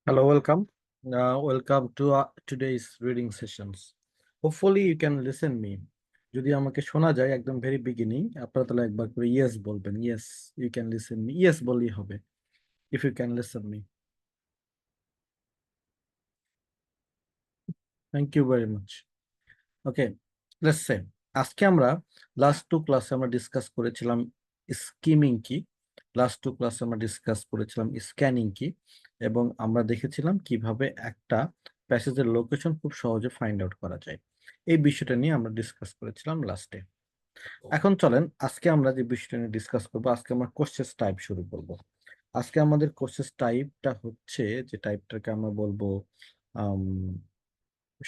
Hello, welcome. Welcome to today's reading sessions. Hopefully you can listen me. যদি আমাকে শোনা যায় একদম ভেরি বিগিনিং, আপনারা তাহলে একবার করে ইয়েস বলবেন। Yes, you can listen me. Yes বললেই হবে। If you can listen me. Thank you very much. Okay, let's say আজকে আমরা লাস্ট টু ক্লাসে আমরা ডিসকাস করেছিলাম স্কিমিং কি, লাস্ট টু ক্লাসে আমরা ডিসকাস করেছিলাম স্ক্যানিং কি, এবং আমরা দেখেছিলাম কিভাবে একটা প্যাসেজের লোকেশন খুব সহজে ফাইন্ড আউট করা যায়। এই বিষয়টা নিয়ে আমরা ডিসকাস করেছিলাম লাস্টে। এখন চলেন আজকে আমরা যে বিষয়টা নিয়ে ডিসকাস করবো, আজকে আমরা কোশ্চেন টাইপ শুরু করব। আজকে আমাদের কোশ্চেন টাইপটা হচ্ছে, যে টাইপটাকে আমরা বলবো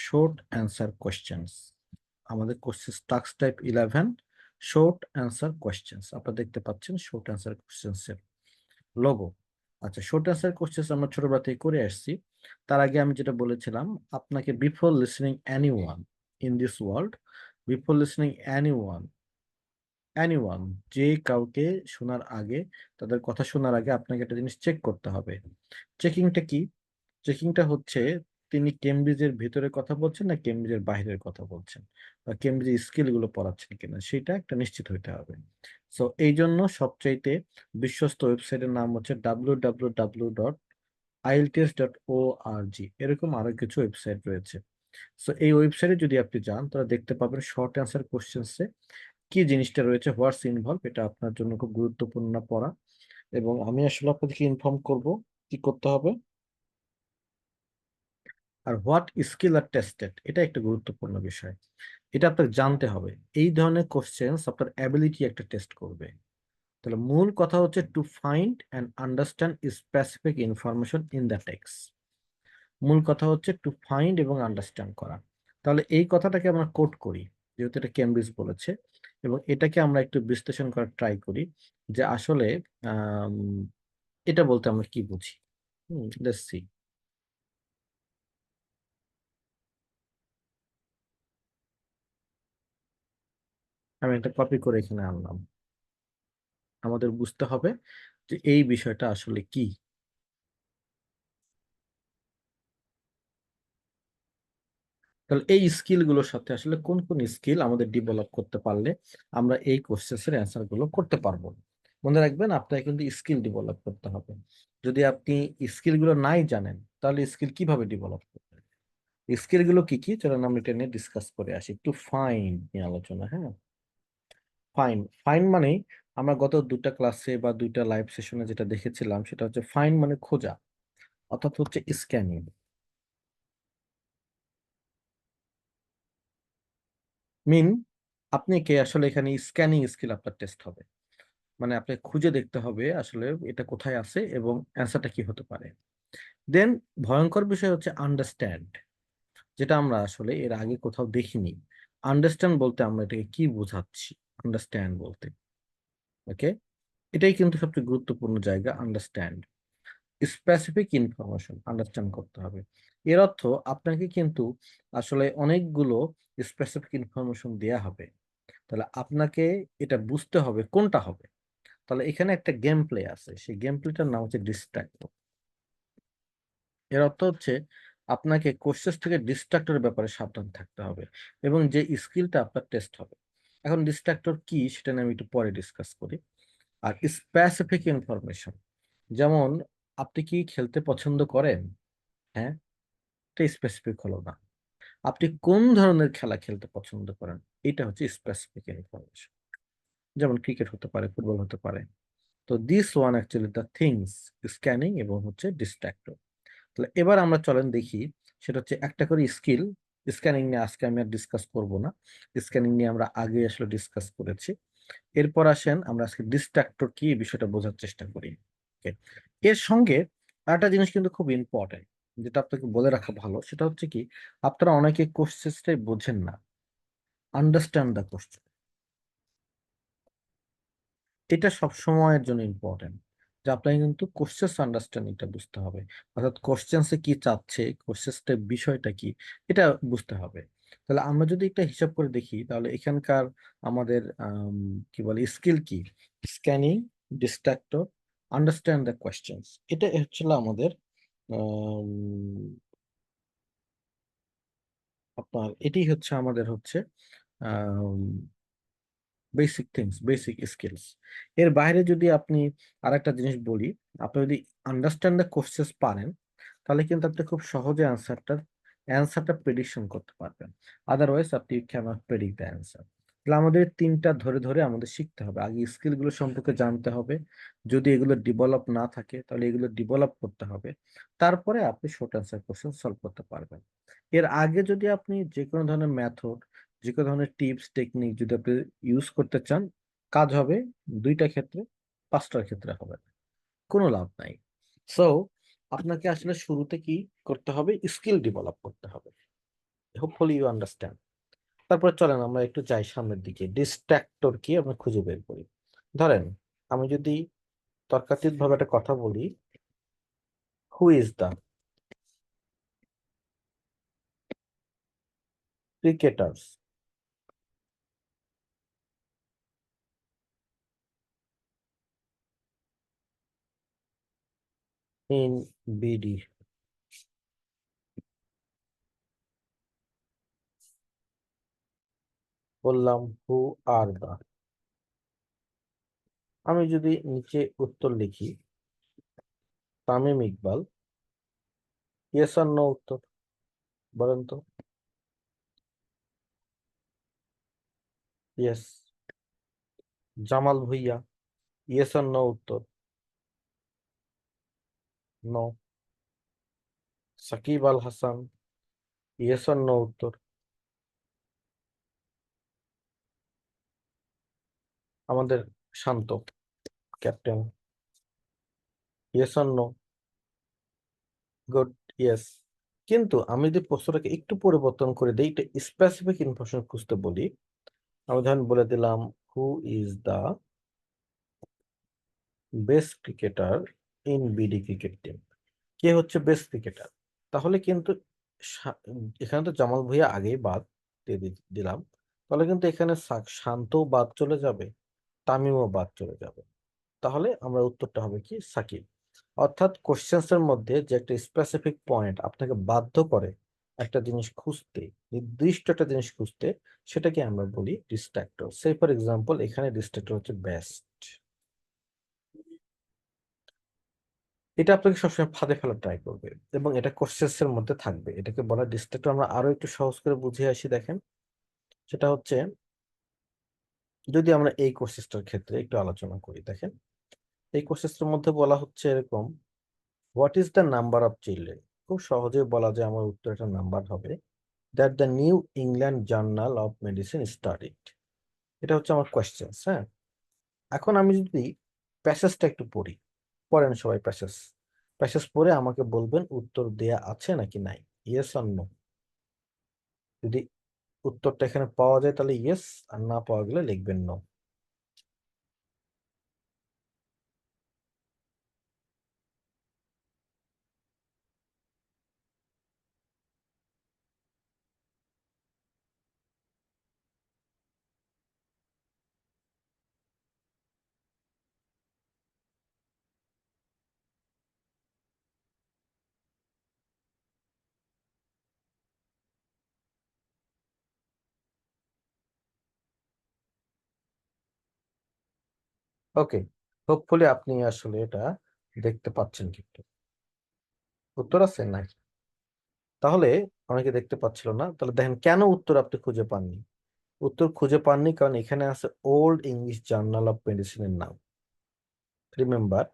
শর্ট অ্যান্সার কোয়েশ্চেন্স। আমাদের question task type 11, short answer questions. আপনারা দেখতে পাচ্ছেন শর্ট অ্যান্সার কোয়েশ্চেন্স এর লোগো। আচ্ছা, শর্ট অ্যান্সার কোয়েশ্চেন্স আমরা ছোটবেলা থেকে করে আসছি। তার আগে আমি যেটা বলেছিলাম আপনাকে, before listening anyone in this world, before listening anyone, anyone, যে কাউকে শোনার আগে, তাদের কথা শোনার আগে আপনাকে একটা জিনিস চেক করতে হবে। চেকিংটা কি? চেকিংটা হচ্ছে তিনি কেমব্রিজের ভিতরে কথা বলছেন না কেমব্রিজের বাইরের কথা বলছেন, বা কেমব্রিজের স্কিল গুলো পড়াচ্ছেন কিনা, সেটা একটা নিশ্চিত হইতে হবে। সো এই জন্য সবচাইতে বিশ্বস্ত ওয়েবসাইটের নাম হচ্ছে www.ielts.org। এরকম আরো কিছু ওয়েবসাইট রয়েছে। সো এই ওয়েবসাইটে যদি আপনি যান তাহলে দেখতে পাবেন শর্ট অ্যান্সার কোশ্চেন্সে কি জিনিসটা রয়েছে, হোয়াটস ইনভলভ। এটা আপনার জন্য খুব গুরুত্বপূর্ণ পড়া, এবং আমি আসলে আপনাদেরকে ইনফর্ম করব কি করতে হবে। আর হোয়াট স্কিল আর টেস্টেড, এটা একটা গুরুত্বপূর্ণ বিষয়, এটা আপনাকে জানতে হবে। এই ধরনের কোশ্চেন্স আপনার অ্যাবিলিটি একটা টেস্ট করবে। তাহলে মূল কথা হচ্ছে to find and understand specific information in the text. মূল কথা হচ্ছে টু ফাইন্ড এবং আন্ডারস্ট্যান্ড করা। তাহলে এই কথাটাকে আমরা কোট করি, যেহেতু এটা কেমব্রিজ বলেছে, এবং এটাকে আমরা একটু বিশ্লেষণ করার ট্রাই করি যে আসলে আম, এটা বলতে আমরা কি বুঝি। Let's see. আমি একটা কপি করে এখানে আনলাম। আমাদের বুঝতে হবে যে এই বিষয়টা আসলে কি। তাহলে এই স্কিল গুলোর সাথে আসলে কোন কোন স্কিল আমাদের ডেভেলপ করতে পারলে আমরা এই কোশ্চেন্সের অ্যান্সার গুলো করতে পারবো। মনে রাখবেন আপনাকে কিন্তু স্কিল ডেভেলপ করতে হবে। যদি আপনি স্কিল গুলো নাই জানেন তাহলে স্কিল কিভাবে ডেভেলপ করবেন? স্কিল গুলো কি কি, চলুন আমরা এটা নিয়ে ডিসকাস করে আসি। একটু ফাইন নিয়ে আলোচনা, হ্যাঁ। ফাইন, ফাইন মানে আমরা গত দুটা ক্লাসে বা দুইটা লাইভ সেশনে যেটা দেখেছিলাম সেটা হচ্ছে ফাইন মানে খোঁজা, অর্থাৎ হচ্ছে স্ক্যানিং। মিন আপনি কে আসলে এখানে স্ক্যানিং স্কিল আপনার টেস্ট হবে, মানে আপনাকে খুঁজে দেখতে হবে আসলে এটা কোথায় আছে এবং অ্যান্সারটা কি হতে পারে। দেন ভয়ঙ্কর বিষয় হচ্ছে আন্ডারস্ট্যান্ড, যেটা আমরা আসলে এর আগে কোথাও দেখিনি। আন্ডারস্ট্যান্ড বলতে আমরা এটাকে কি বোঝাচ্ছি? আন্ডারস্ট্যান্ড বলতে, ওকে, এটাই কিন্তু সবচেয়ে গুরুত্বপূর্ণ জায়গা, আন্ডারস্ট্যান্ড। স্পেসিফিক ইনফরমেশন আন্ডারস্ট্যান্ড করতে হবে। এর অর্থ আপনাকে কিন্তু আসলে অনেকগুলো স্পেসিফিক ইনফরমেশন দেয়া হবে, তাহলে আপনাকে এটা বুঝতে হবে কোনটা হবে। তাহলে এখানে একটা গেম প্লে আছে, সেই গেম প্লেটার নাম হচ্ছে ডিস্ট্রাক্টর। এর অর্থ হচ্ছে আপনাকে কোশ্চেস থেকে ডিস্ট্রাক্টরের ব্যাপারে সাবধান থাকতে হবে, এবং যে স্কিলটা আপনার টেস্ট হবে। এখন ডিস্ট্রাক্টর কি সেটা নিয়ে আমি একটু পরে ডিসকাস করি। আর স্পেসিফিক ইনফরমেশন, যেমন আপনি কি খেলতে পছন্দ করেন? হ্যাঁ, এটা স্পেসিফিক হলো না। আপনি কোন ধরনের খেলা খেলতে পছন্দ করেন, এটা হচ্ছে স্পেসিফিক ইনফরমেশন। যেমন ক্রিকেট হতে পারে, ফুটবল হতে পারে। তো this one actually the things, scanning এবং হচ্ছে ডিস্ট্রাক্টর। তাহলে এবার আমরা চলেন দেখি, সেটা হচ্ছে একটা করে স্কিল। স্ক্যানিং নিয়ে আজকে আমি আর ডিসকাস করব না, স্ক্যানিং নিয়ে আমরা আগে আসলে ডিসকাস করেছি। এরপর আসেন আমরা আজকে ডিস্ট্রাক্টর কি এই বিষয়টা বোঝার চেষ্টা করি। Okay? এর সঙ্গে আরেকটা জিনিস কিন্তু খুব ইম্পর্টেন্ট, যেটা আপনাকে বলে রাখা ভালো, সেটা হচ্ছে কি, আপনারা অনেকে কোশ্চেনটাই বোঝেন না। আন্ডারস্ট্যান্ড দ্য কোশ্চেন, এটা সব সময়ের জন্য ইম্পর্টেন্ট, যে আপনাকে কিন্তু কোশ্চেন আন্ডারস্ট্যান্ডিংটা বুঝতে হবে। অর্থাৎ কোশ্চেন্সে কি চাচ্ছে, কোশ্চেন্সটার বিষয়টা কি, এটা বুঝতে হবে। তাহলে আমরা যদি একটা হিসাব করে দেখি তাহলে এখানকার আমাদের কি বলে স্কিল কি, scanning, distractor, understand the questions, এটা হচ্ছিল আমাদের আপনার এটি হচ্ছে আমাদের হচ্ছে বেসিক থিংস, বেসিক স্কিলস। এর বাইরে যদি আপনি আরেকটা জিনিস বলি, আপনি যদি আন্ডারস্ট্যান্ড দ্য কোশ্চেস পারেন, তাহলে কিন্তু আপনি খুব সহজে অ্যান্সারটা প্রেডিকশন করতে পারবেন। আদারওয়াইজ আপনি ক্যানট প্রেডিক্ট দ্য অ্যান্সার। তাহলে আমাদের তিনটা ধরে ধরে আমাদের শিখতে হবে। আগে স্কিলগুলো সম্পর্কে জানতে হবে, যদি এগুলো ডেভেলপ না থাকে তাহলে এগুলো ডেভেলপ করতে হবে, তারপরে আপনি শর্ট অ্যান্সার কোশ্চেন সলভ করতে পারবেন। এর আগে যদি আপনি যে কোনো ধরনের মেথড, যে কোনো ধরনের টিপস টেকনিক যদি আপনি ইউজ করতে চান, কাজ হবে দুইটা ক্ষেত্রে, পাঁচটার ক্ষেত্রে হবে না, কোনো লাভ নাই। সো আপনাকে আসলে শুরুতে কি করতে হবে, স্কিল ডেভেলপ করতে হবে। Hopefully you understand. তারপর চলেন আমরা একটু যাই সামনের দিকে, ডিস্ট্রাক্টর কি আমরা খুঁজে বের করি। ধরেন আমি যদি তর্কাতীত ভাবে একটা কথা বলি, who is the cricketers in BD, বললাম হু আর দ্য। আমি যদি নিচে উত্তর লিখি তামিম ইকবাল, ইয়েস আর নো উত্তর বলেন তো। ইয়েস। জামাল ভুঁইয়া, ইয়েস আর নো উত্তর, নো। সাকিব আল হাসান, ইয়েস আর নো উত্তর। আমাদের শান্ত ক্যাপ্টেন, ইয়েস আর নো, গুড, ইয়েস। কিন্তু আমি যদি প্রশ্নটাকে একটু পরিবর্তন করে দিই, এটা স্পেসিফিক ইনফরমেশন খুঁজতে বলি, আমি ধরেন বলে দিলাম who is the best cricketer in BD cricket team. কে হচ্ছে বেস্ট ক্রিকেটার, তাহলে কিন্তু শা- এখানে তো জামাল ভুঁইয়া আগেই বাদ দিয়ে দিলাম, তাহলে কিন্তু এখানে শান্ত বাদ চলে যাবে, তামিমও বাদ চলে যাবে। তাহলে আমরা উত্তরটা হবে কি সাকিব। অর্থাৎ কোশ্চেন্স এর মধ্যে যে একটা স্পেসিফিক পয়েন্ট আপনাকে বাধ্য করে একটা জিনিস খুঁজতে, নির্দিষ্ট একটা জিনিস খুঁজতে, সেটাকে আমরা বলি ডিস্ট্রাক্টর। সে ফর এক্সাম্পল এখানে ডিস্ট্রাক্টর হচ্ছে বেস্ট। এটা আপনাকে সবসময় ফাঁদে ফেলা ট্রাই করবে এবং এটা কোশ্চেন্স এর মধ্যে থাকবে, এটাকে বলা ডিস্ট্রাক্টর। আমরা আরো একটু সহজ করে বুঝিয়ে আসি, দেখেন। সেটা হচ্ছে যদি আমরা এই কোর্সেসটার ক্ষেত্রে একটু আলোচনা করি, দেখেন এই কোর্সেসটার মধ্যে বলা হচ্ছে এরকম, what is the number of children. খুব সহজে বলা যায় আমার উত্তর একটা নাম্বার হবে, that the new England journal of medicine studied. এটা হচ্ছে আমার কোয়েশ্চেন, হ্যাঁ। এখন আমি যদি প্যাসেজটা একটু পড়ি, পড়েন সবাই প্যাসেজ। প্যাসেজ পড়ে আমাকে বলবেন উত্তর দেয়া আছে নাকি নাই, ইয়েস আর নো। যদি উত্তরটা এখানে পাওয়া যায় তাহলে ইয়েস, আর না পাওয়া গেলে লিখবেন নো। ওকে, হোপফুলি আপনি আসলে এটা দেখতে পাচ্ছেন কিন্তু উত্তর আছে নাই। তাহলে অনেকে দেখতে পাচ্ছিল না, তাহলে দেখেন কেন উত্তর আপনি খুঁজে পাননি। উত্তর খুঁজে পাননি কারণ এখানে আছে ওল্ড ইংলিশ জার্নাল অফ মেডিসিনের নাম, রিমেম্বার।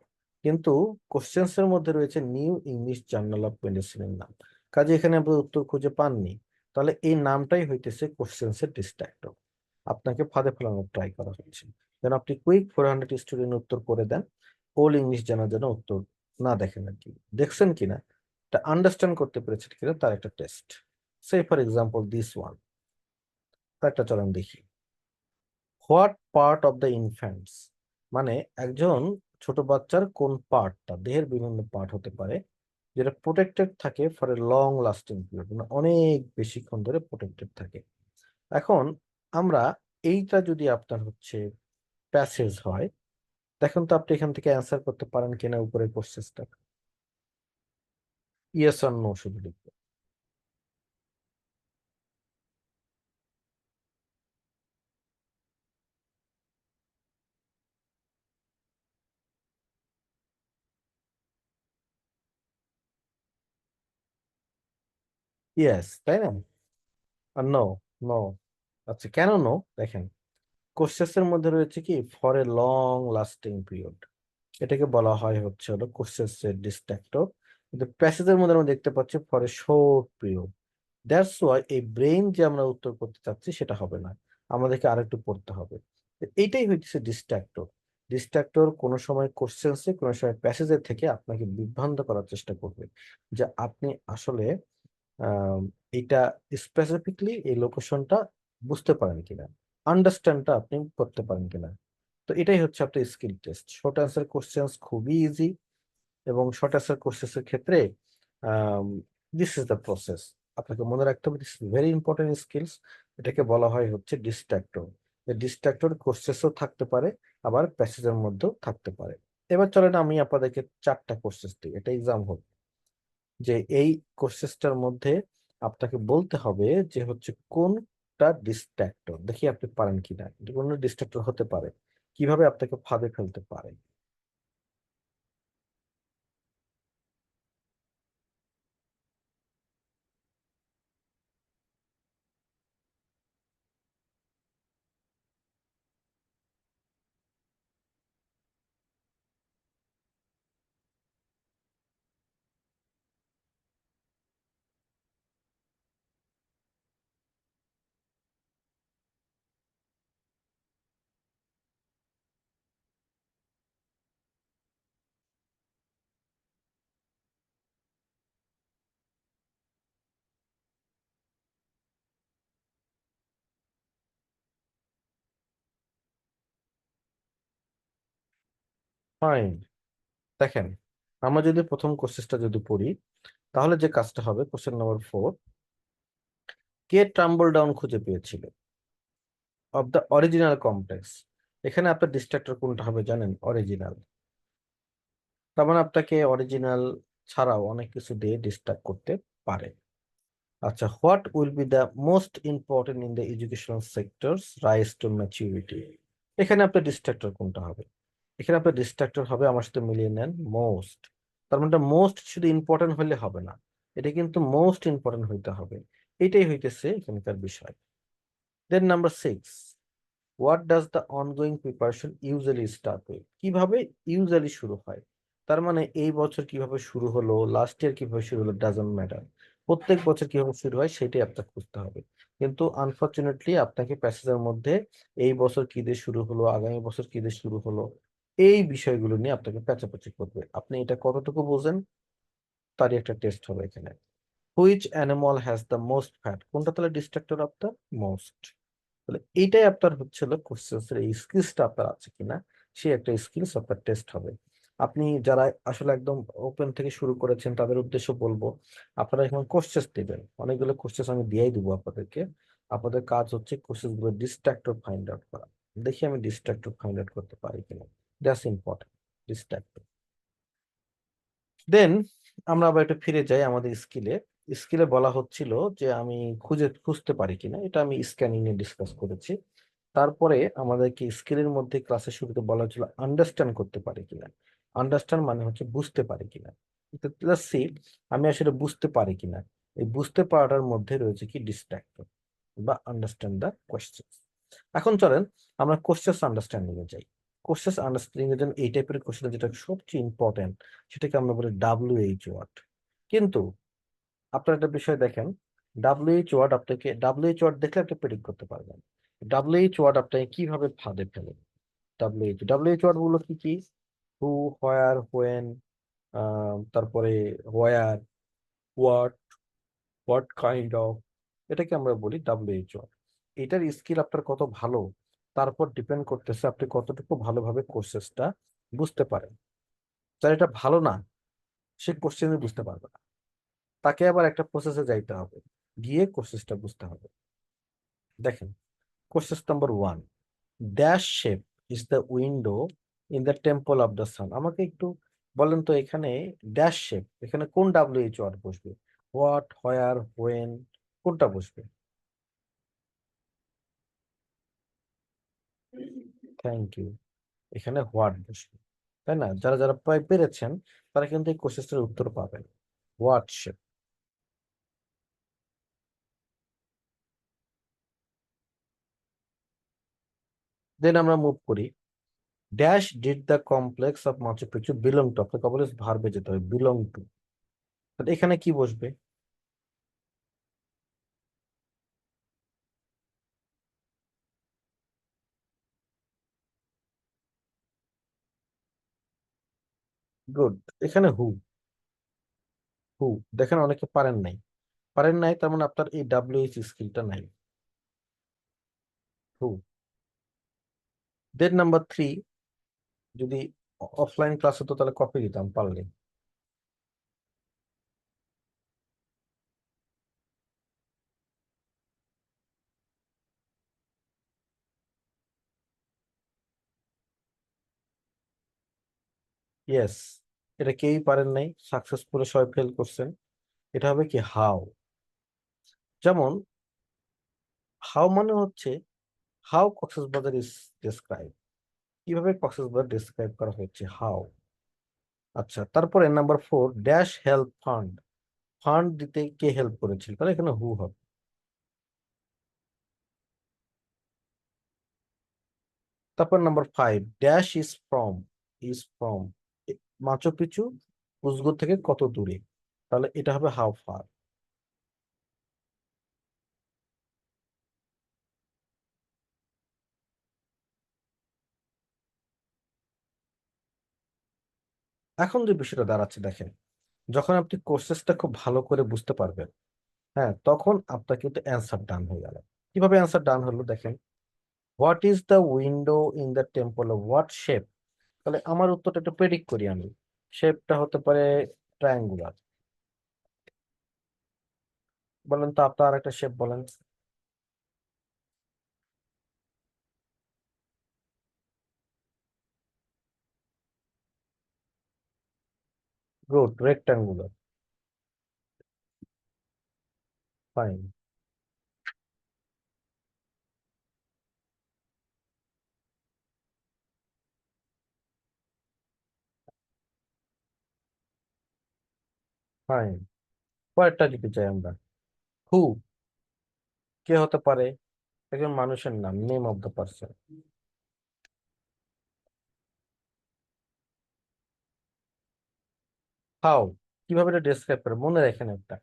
কিন্তু কোশ্চেন্স এর মধ্যে রয়েছে নিউ ইংলিশ জার্নাল অফ মেডিসিনের নাম, কাজে এখানে আপনি উত্তর খুঁজে পাননি। তাহলে এই নামটাই হইতেছে কোশ্চেন্স এর ডিস্ট্রাক্টর, আপনাকে ফাঁদে ফেলানোর ট্রাই করা হচ্ছে যেন আপনি কুইক 400 স্টুডেন্ট উত্তর করে দেন, ওল্ড ইংলিশ জানার জন্য উত্তর না দেখেন আর কি। দেখছেন কিনা, এটা আন্ডারস্ট্যান্ড করতে পেরেছেন কিনা তার একটা test. Say for example this one, একটা চলেন দেখি। What part of the infants, মানে একজন ছোট বাচ্চার কোন পার্টটা, দেহের বিভিন্ন পার্ট হতে পারে যেটা প্রোটেক্টেড থাকে for a long lasting period, মানে অনেক বেশিক্ষণ ধরে প্রোটেক্টেড থাকে। এখন আমরা এইটা যদি আপনার হচ্ছে প্যাসেজ হয়, দেখুন তো আপনি এখান থেকে অ্যান্সার করতে পারেন কিনা উপরের কোশ্চেনটা। ইয়েস আর নো শুধু লিখবে। ইয়েস, তাই না? আর নো, নো। আচ্ছা, কেন নো? দেখেন, কোশ্চেস এর মধ্যে রয়েছে কি for a long lasting period, এটাকে বলা হয় হচ্ছে হলো কোশ্চেস এর ডিস্ট্রাক্টর। কিন্তু প্যাসেজের মধ্যে আমরা দেখতে পাচ্ছি for a short period. That's why এই ব্রেইন যে আমরা উত্তর করতে চাচ্ছি সেটা হবে না, আমাদেরকে আরেকটু পড়তে হবে। তো এইটাই হচ্ছে ডিস্ট্রাক্টর। ডিস্ট্রাক্টর কোনো সময় কোশ্চেন্সে, কোনো সময় প্যাসেজের থেকে আপনাকে বিভ্রান্ত করার চেষ্টা করবে, যে আপনি আসলে আহ, এটা স্পেসিফিকলি এই লোকেশনটা বুঝতে পারেন কিনা, আন্ডারস্ট্যান্ডটা আপনি করতে পারেন কিনা। তো এটাই হচ্ছে আপনার skill test. Short answer questions খুবই ইজি, এবং শর্ট অ্যান্সার কোশ্চেন্সের ক্ষেত্রে দিস ইজ দ্য প্রসেস। আপনাকে মনে রাখতে হবে, this is very important skills. এটাকে বলা হয় হচ্ছে ডিস্ট্রাক্টর। এই ডিস্ট্রাক্টর কোশ্চেসও থাকতে পারে, আবার প্যাসেজের মধ্যেও থাকতে পারে। এবার চলেন আমি আপনাদেরকে চারটা কোশ্চেস দিই, এটা এক্সাম হবে, যে এই কোশ্চেসটার মধ্যে আপনাকে বলতে হবে যে হচ্ছে কোনটা ডিস্ট্রাক্টর, দেখি আপনি পারেন কিনা, কোন ডিস্ট্রাক্টর হতে পারে, কিভাবে আপনাকে ফাঁদে ফেলতে পারে। ফাইন। দেখেন, আমরা যদি প্রথম কোশ্চেনটা যদি পড়ি, তাহলে যে কাজটা হবে, কোশ্চেন নাম্বার 4, কে ট্রাম্বল ডাউন খুঁজে পেয়েছিল অফ দ্য অরিজিনাল কমপ্লেক্স। এখানে আপনার ডিস্ট্রাক্টর কোনটা হবে জানেন? অরিজিনাল। তার মানে আপনাকে অরিজিনাল ছাড়াও অনেক কিছু দিয়ে ডিস্ট্রাক্ট করতে পারে। আচ্ছা, what will be the most important in the educational sectors rise to maturity. এখানে আপনার ডিস্ট্রাক্টর কোনটা হবে? এখানে আপনার ডিস্ট্রাক্টর হবে, আমার সাথে মিলিয়ে নেন, মোস্ট। তার মানে মোস্ট শুধু ইম্পর্টেন্ট হলে হবে না, এটা কিন্তু মোস্ট ইম্পর্টেন্ট হইতে হবে। এটাই হইতেছে এখানকার বিষয়। Then number 6, what does the ongoing preparation usually start with. কিভাবে ইউজুয়ালি শুরু হয়? তার মানে এই বছর কিভাবে শুরু হলো, লাস্ট ইয়ার কিভাবে শুরু হলো, ডাজন্ট ম্যাটার। প্রত্যেক বছর কিভাবে শুরু হয় সেটাই আপনাকে খুঁজতে হবে। কিন্তু আনফরচুনেটলি আপনাকে প্যাসেজের মধ্যে এই বছর কি দিয়ে শুরু হলো, আগামী বছর কি দিয়ে শুরু হলো, এই বিষয়গুলো নিয়ে আপনাকে পেঁচাপাচি করবে। আপনি এটা কতটুকু বোঝেন তারই একটা টেস্ট হবে এখানে। Which animal has the most fat, কোনটা তাহলে ডিস্ট্রাক্টর অফ দ্য মোস্ট। তাহলে এইটাই আপনার হচ্ছিল কোশ্চেন্স এর এই স্কিলসটা আপনার আছে কিনা, সেই একটা স্কিলস আপনার টেস্ট হবে। আপনি যারা আসলে একদম ওপেন থেকে শুরু করেছেন তাদের উদ্দেশ্য বলবো, আপনারা এখন কোশ্চেস দিবেন, অনেকগুলো কোশ্চেস আমি দিয়েই দিব আপনাদেরকে। আপনাদের কাজ হচ্ছে কোশ্চেস গুলো ডিস্ট্রাক্টর ফাইন্ড আউট করা। দেখি আমি ডিস্ট্রাক্টর ফাইন্ড আউট করতে পারি কিনা। That's important, distractor. দেন আমরা আবার একটু ফিরে যাই আমাদের স্কিলে। স্কিলে বলা হচ্ছিল যে আমি খুঁজতে পারি কিনা, এটা আমি স্ক্যানিং নিয়ে ডিসকাস করেছি। তারপরে আমাদেরকে স্কিলের মধ্যে ক্লাসের শুরুতে বলা হচ্ছিল আন্ডারস্ট্যান্ড করতে পারি কিনা। আন্ডারস্ট্যান্ড মানে হচ্ছে বুঝতে পারি কিনা। লেটস সি আমি আসলে বুঝতে পারি কিনা। এই বুঝতে পারাটার মধ্যে রয়েছে কি ডিস্ট্রাক্টর বা আন্ডারস্ট্যান্ড দ্য কোয়েশ্চেন। এখন চলেন আমরা কোশ্চেন আন্ডারস্ট্যান্ডিং এ যাই। কোশ্চেন আন্ডারস্ট্যান্ডিং এর জন্য এই টাইপের কোশ্চেন যেটা সবচেয়ে ইম্পর্টেন্ট, সেটাকে আমরা বলি ডাব্লিউএইচ ওয়ার্ড। কিন্তু আপনার একটা বিষয় দেখেন, ডাব্লিউএইচ ওয়ার্ড আপনাকে, ডাব্লিউএইচ ওয়ার্ড দেখলে আপনি প্রেডিক্ট করতে পারবেন ডাব্লিউএইচ ওয়ার্ড আপনাকে কিভাবে ফাঁদে ফেলে। ডাব্লিউএইচ ওয়ার্ড গুলো কি কি? হু, হোয়ার, হোয়েন, তারপরে হোয়ার, হোয়াট, হোয়াট কাইন্ড অফ, এটাকে আমরা বলি ডাব্লিউএইচ ওয়ার্ড। এটার স্কিল আপনার কত ভালো, তারপর ডিপেন্ড করতেছে আপনি কতটুকু ভালোভাবে কোর্সেসটা বুঝতে পারেন। যার এটা ভালো না, সে কোশ্চেনই বুঝতে পারবে না, তাকে আবার একটা প্রসেসে যাইতে হবে, গিয়ে কোর্সেসটা বুঝতে হবে। দেখেন, question number 1, dash shape is the window in the temple of the sun. আমাকে একটু বলেন তো এখানে ড্যাশ শেপ, এখানে কোন ডাব্লিউএইচ ওয়ার্ড বসবে? হোয়াট, হোয়ার, হোয়েন, কোনটা বসবে? Thank you. এখানে হোয়াট বসবে, তাই না? যারা যারা প্রায় পেরেছেন তারা কিন্তু এই কোশ্চেনের উত্তর পাবেন। What shape. দেন আমরা মুভ করি। Dash did the complex of Machu Picchu belong to, আপনাকে অবশ্যই ভার্বে যেতে হবে, বিলং টু। এখানে কি বসবে? গুড। এখানে হু। হু। দেখেন অনেকে পারেন নাই, পারেন নাই, তার মানে আপনার এই ডাব্লিউএইচ স্কিলটা নাই। হু। দেন নাম্বার 3, যদি অফলাইন ক্লাস হতো তাহলে কপি দিতাম পারলে। ইয়েস, এটা কেউই পারেন নাই, সাকসেসফুলি সবাই ফেল করছেন। এটা হবে কি হাউ। যেমন হাউ মানে হচ্ছে হাউ কক্সবাজার ইজ ডিসক্রাইব, কিভাবে কক্সবাজার ডিসক্রাইব করা হচ্ছে, হাউ। আচ্ছা, তারপরে number 4, dash help fund, fund দিতে কে হেল্প করেছিল, তাহলে এখানে হু হবে। তারপর number 5, dash is from, is from Machu Picchu Cusco থেকে কত দূরে, তাহলে এটা হবে হাউ ফার। এখন যে বিষয়টা দাঁড়াচ্ছে দেখেন, যখন আপনি কোর্সেসটা খুব ভালো করে বুঝতে পারবেন, হ্যাঁ, তখন আপনার কিন্তু অ্যান্সার ডান হয়ে গেল। কিভাবে অ্যান্সার ডান হলো দেখেন, what is the window in the temple of what shape, তাহলে আমার উত্তরটা একটু প্রেডিক্ট করি আমি। শেপটা হতে পারে ট্রায়াঙ্গুলার। বলেন তো আপনার একটা শেপ বলেন। Good, rectangular. ফাইন। ফাইন। পরেরটা দিতে চাই আমরা। হু, কে হতে পারে? একজন মানুষের নাম, name of the person. How, কিভাবে এটা ডেসক্রাইব করে মনে রাখেন একটা,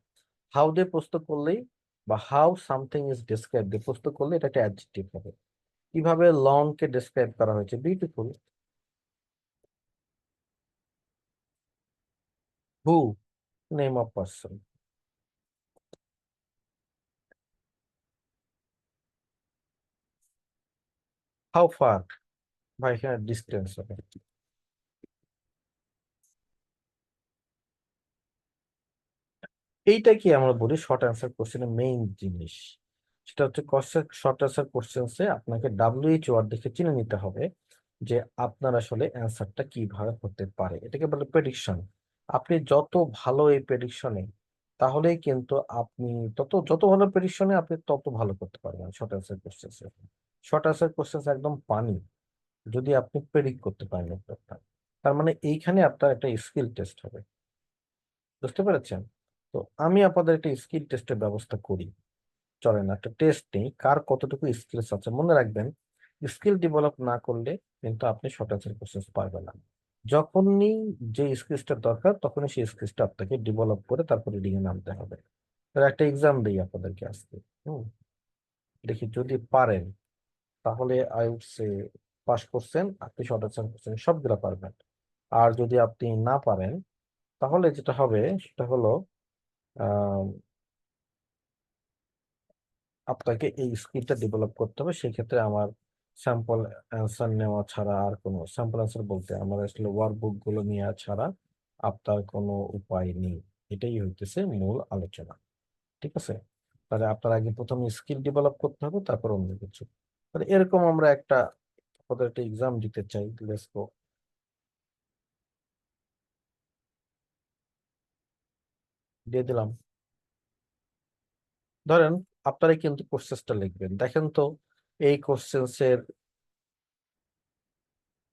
হাউ দিয়ে প্রশ্ন করলেই বা হাউ সামথিং ইজ ডেসক্রাইব দিয়ে প্রশ্ন করলে এটা একটা অ্যাডজেক্টিভ হবে। কিভাবে লং কে ডেসক্রাইব করা হয়েছে, beautiful. Who, name of person. How far, ভাই এখানে ডিস্টেন্স হবে। এইটা কি আমরা বলি শর্ট অ্যান্সার কোশ্চেনের মেইন জিনিস, সেটা হচ্ছে শর্ট অ্যান্সার কোশ্চেন্সে আপনাকে ডাব্লিউএইচ ওয়ার্ড দেখে চিনে নিতে হবে যে আপনার আসলে অ্যান্সারটা কিভাবে হতে পারে, এটাকে বলে প্রেডিকশন। আপনি যত ভালো এই প্রেডিকশনে, তাহলেই কিন্তু আপনি যত ভালো প্রেডিকশনে আপনি তত ভালো করতে পারবেন শর্ট অ্যান্সার কোশ্চেন্সে। শর্ট অ্যান্সার কোশ্চেন্স একদম পানি, যদি আপনি প্রেডিক্ট করতে পারেন উত্তরটা। তার মানে এইখানে আপনার একটা স্কিল টেস্ট হবে। বুঝতে পেরেছেন? তো আমি আপনাদের একটা স্কিল টেস্টের ব্যবস্থা করি। চলেন একটা টেস্ট নেই, কার কতটুকু স্কিলস আছে। মনে রাখবেন, স্কিল ডেভেলপ না করলে কিন্তু আপনি শর্ট অ্যান্সার কোশ্চেন পারবেন না। যখনই যে স্কিলসটা দরকার তখনই সেই স্কিলসটা আপনাকে ডেভেলপ করে তারপর রিডিং এ নামতে হবে। তাহলে একটা এক্সাম দিই আপনাদেরকে আজকে। হুম, দেখি যদি পারেন তাহলে আই উড সে পাস করছেন, আপনি শর্ট অ্যান্সার কোশ্চেন সবগুলা পারবেন। আর যদি আপনি না পারেন তাহলে যেটা হবে সেটা হলো আপনাকে এই স্কিলটা ডেভেলপ করতে হবে। সেক্ষেত্রে আমার স্যাম্পল অ্যান্সার নেওয়া ছাড়া আর কোনো, স্যাম্পল অ্যান্সার বলতে আমার আসলে ওয়ার্কবুক গুলো নেওয়া ছাড়া আপনার কোনো উপায় নেই। এটাই হইতেছে মূল আলোচনা। ঠিক আছে? তাহলে আপনার আগে প্রথমে স্কিল ডেভেলপ করতে হবে, তারপর অন্য কিছু। তাহলে এরকম আমরা একটা ওদের একটা এক্সাম দিতে চাই, লেটস গো। দিয়ে দিলাম। ধরেন আপনারা কিন্তু কোশ্চেনটা লিখবেন, দেখেন তো এই কোশ্চেন্সের